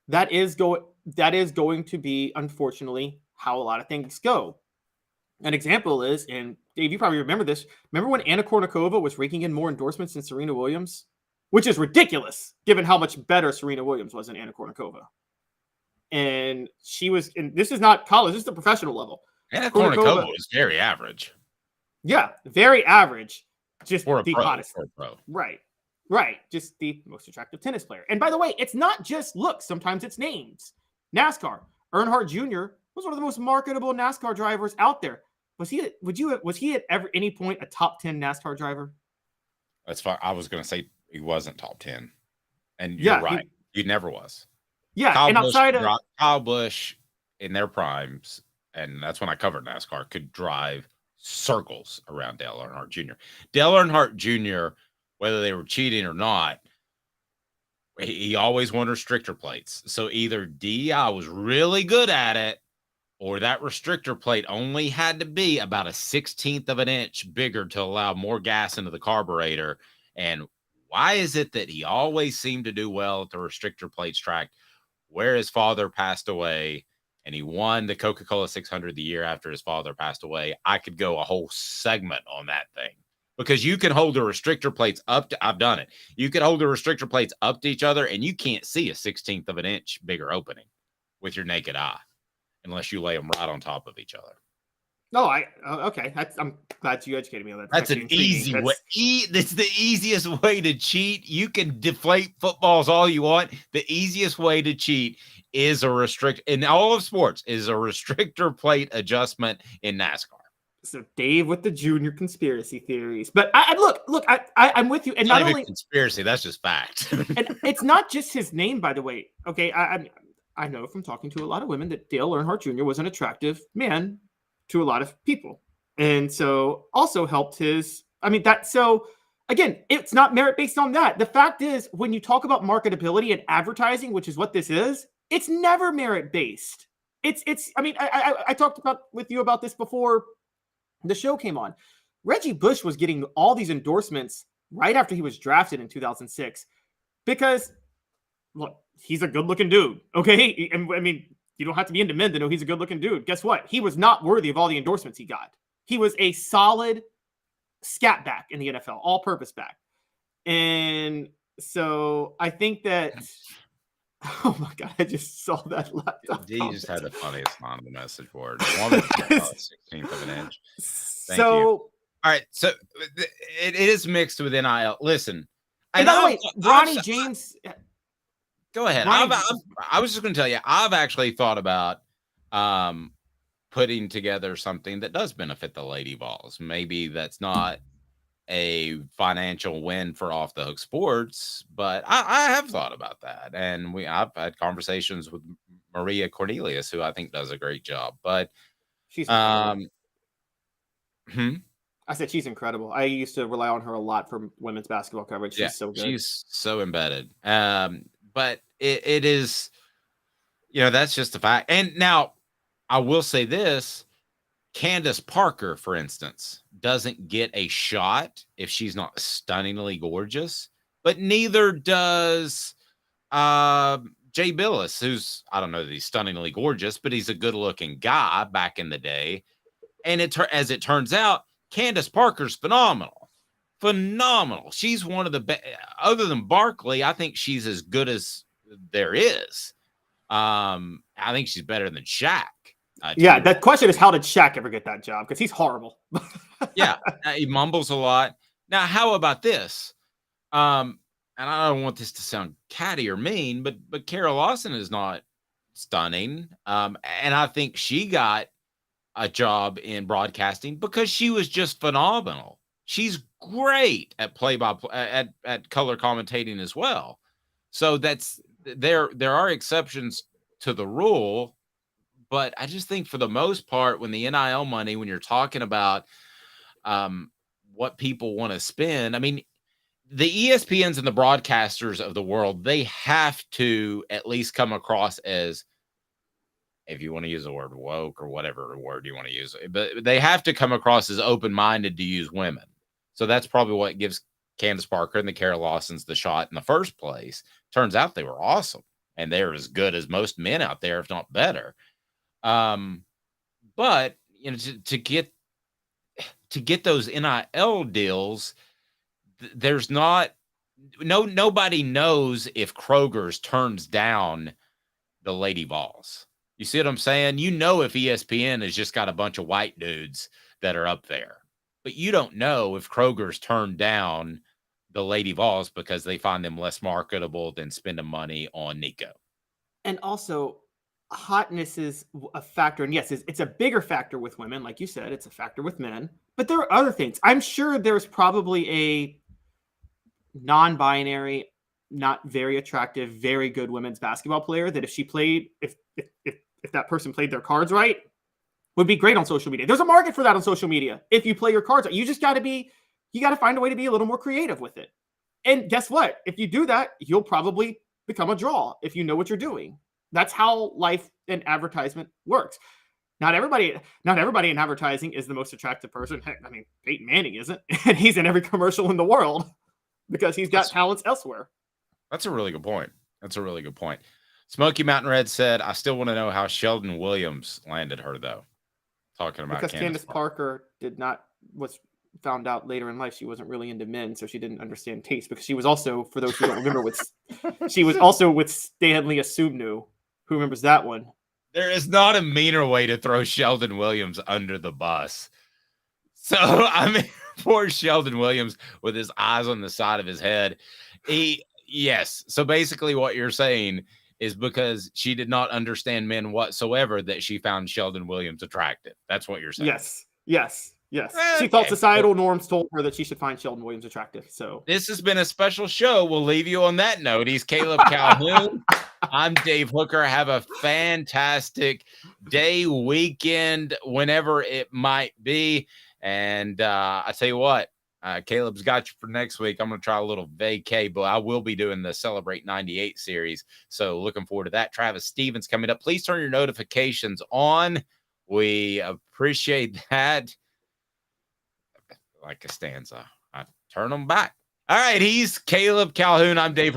D: that is going to be, unfortunately, how a lot of things go. An example is, and Dave, you probably remember this. Remember when Anna Kournikova was raking in more endorsements than Serena Williams which is ridiculous given how much better Serena Williams was than Anna Kournikova. And she was, and this is not college, this is the professional level.
C: Anna Kournikova was very average.
D: Yeah, very average. Just
C: For a
D: the
C: pro,
D: hottest.
C: for a pro.
D: Right. Right. Just the most attractive tennis player. And by the way, it's not just looks. Sometimes it's names. NASCAR. Earnhardt Jr. was one of the most marketable NASCAR drivers out there. Was he at any point a top 10 NASCAR driver?
C: That's fine. I was going to say he wasn't top 10. And you're right. He never was.
D: Yeah.
C: Kyle Busch in their primes, and that's when I covered NASCAR, could drive circles around Dale Earnhardt Jr. Dale Earnhardt Jr., whether they were cheating or not, he always won restrictor plates. So either DI was really good at it, or that restrictor plate only had to be about a 1/16 of an inch bigger to allow more gas into the carburetor. And why is it that he always seemed to do well at the restrictor plates track where his father passed away, and he won the Coca-Cola 600 the year after his father passed away? I could go a whole segment on that thing, because you can hold the restrictor plates up to, I've done it. You can hold the restrictor plates up to each other, and you can't see a 1/16 of an inch bigger opening with your naked eye unless you lay them right on top of each other.
D: No, okay. I'm glad you educated me on that.
C: That's an easy way. That's the easiest way to cheat. You can deflate footballs all you want. The easiest way to cheat is in all of sports is a restrictor plate adjustment in NASCAR.
D: So Dave with the junior conspiracy theories, but I'm with you. And not only
C: conspiracy, that's just fact.
D: And it's not just his name, by the way. Okay, I know from talking to a lot of women that Dale Earnhardt Jr. was an attractive man to a lot of people, and so also helped his. So again, it's not merit based on that. The fact is, when you talk about marketability and advertising, which is what this is, it's never merit based. I talked with you about this before the show came on. Reggie Bush was getting all these endorsements right after he was drafted in 2006 because, look, he's a good-looking dude, okay? And you don't have to be into men to know he's a good-looking dude. Guess what? He was not worthy of all the endorsements he got. He was a solid scat back in the NFL, all-purpose back. And so I think that oh my God, I just saw that laptop.
C: He just had the funniest line on the message board. 1/16 of an inch. Thank you. All right. So it is mixed with NIL. Listen.
D: And by the way, Ronnie James.
C: Go ahead. I was just going to tell you, I've actually thought about putting together something that does benefit the Lady Vols. Maybe that's not a financial win for Off the Hook Sports, but I have thought about that. And I've had conversations with Maria Cornelius, who I think does a great job. But
D: she's incredible. I said she's incredible. I used to rely on her a lot for women's basketball coverage. She's so good.
C: She's so embedded. But it is, that's just a fact. And now I will say this. Candace Parker, for instance, doesn't get a shot if she's not stunningly gorgeous, but neither does Jay Billis, who's, I don't know that he's stunningly gorgeous, but he's a good-looking guy back in the day. And as it turns out, Candace Parker's phenomenal. Phenomenal. She's one of the best. Other than Barkley, I think she's as good as there is. I think she's better than Shaq.
D: The question is, how did Shaq ever get that job? Because he's horrible.
C: He mumbles a lot. Now, how about this? And I don't want this to sound catty or mean, but Kara Lawson is not stunning. And I think she got a job in broadcasting because she was just phenomenal. She's great at play-by-play, at color commentating as well. So there are exceptions to the rule. But I just think for the most part, when the NIL money, when you're talking about what people want to spend, the ESPNs and the broadcasters of the world, they have to at least come across as, if you want to use the word woke or whatever word you want to use, but they have to come across as open-minded to use women. So that's probably what gives Candace Parker and the Kara Lawsons the shot in the first place. Turns out they were awesome, and they're as good as most men out there, if not better. But to get those NIL deals, there's not nobody knows if Kroger's turns down the Lady Vols. You see what I'm saying? You know if ESPN has just got a bunch of white dudes that are up there. But you don't know if Kroger's turned down the Lady Vols because they find them less marketable than spending money on Nico.
D: And also, hotness is a factor. And yes, it's a bigger factor with women. Like you said, it's a factor with men. But there are other things. I'm sure there's probably a non-binary, not very attractive, very good women's basketball player that if she played, if that person played their cards right, would be great on social media. There's a market for that on social media. If you play your cards right, you got to find a way to be a little more creative with it. And guess what? If you do that, you'll probably become a draw if you know what you're doing. That's how life and advertisement works. Not everybody in advertising is the most attractive person. Heck, I mean, Peyton Manning isn't, and he's in every commercial in the world because he's got talents elsewhere.
C: That's a really good point. Smoky Mountain Red said, I still want to know how Sheldon Williams landed her, though. Talking about
D: because Candace Parker was found out later in life she wasn't really into men, so she didn't understand taste, because she was also, for those who don't remember, she was also with Stanley Asumnu. Who remembers that one?
C: There is not a meaner way to throw Sheldon Williams under the bus. So, I mean, poor Sheldon Williams with his eyes on the side of his head. Yes. So basically what you're saying is because she did not understand men whatsoever that she found Sheldon Williams attractive. That's what you're saying.
D: Yes. She thought societal norms told her that she should find Sheldon Williams attractive. So
C: this has been a special show. We'll leave you on that note. He's Caleb Calhoun. I'm Dave Hooker. Have a fantastic day, weekend, whenever it might be. And I tell you what, Caleb's got you for next week. I'm going to try a little vacay, but I will be doing the Celebrate 98 series. So looking forward to that. Travis Stevens coming up. Please turn your notifications on. We appreciate that. Like a stanza. I turn them back. All right. He's Caleb Calhoun. I'm Dave.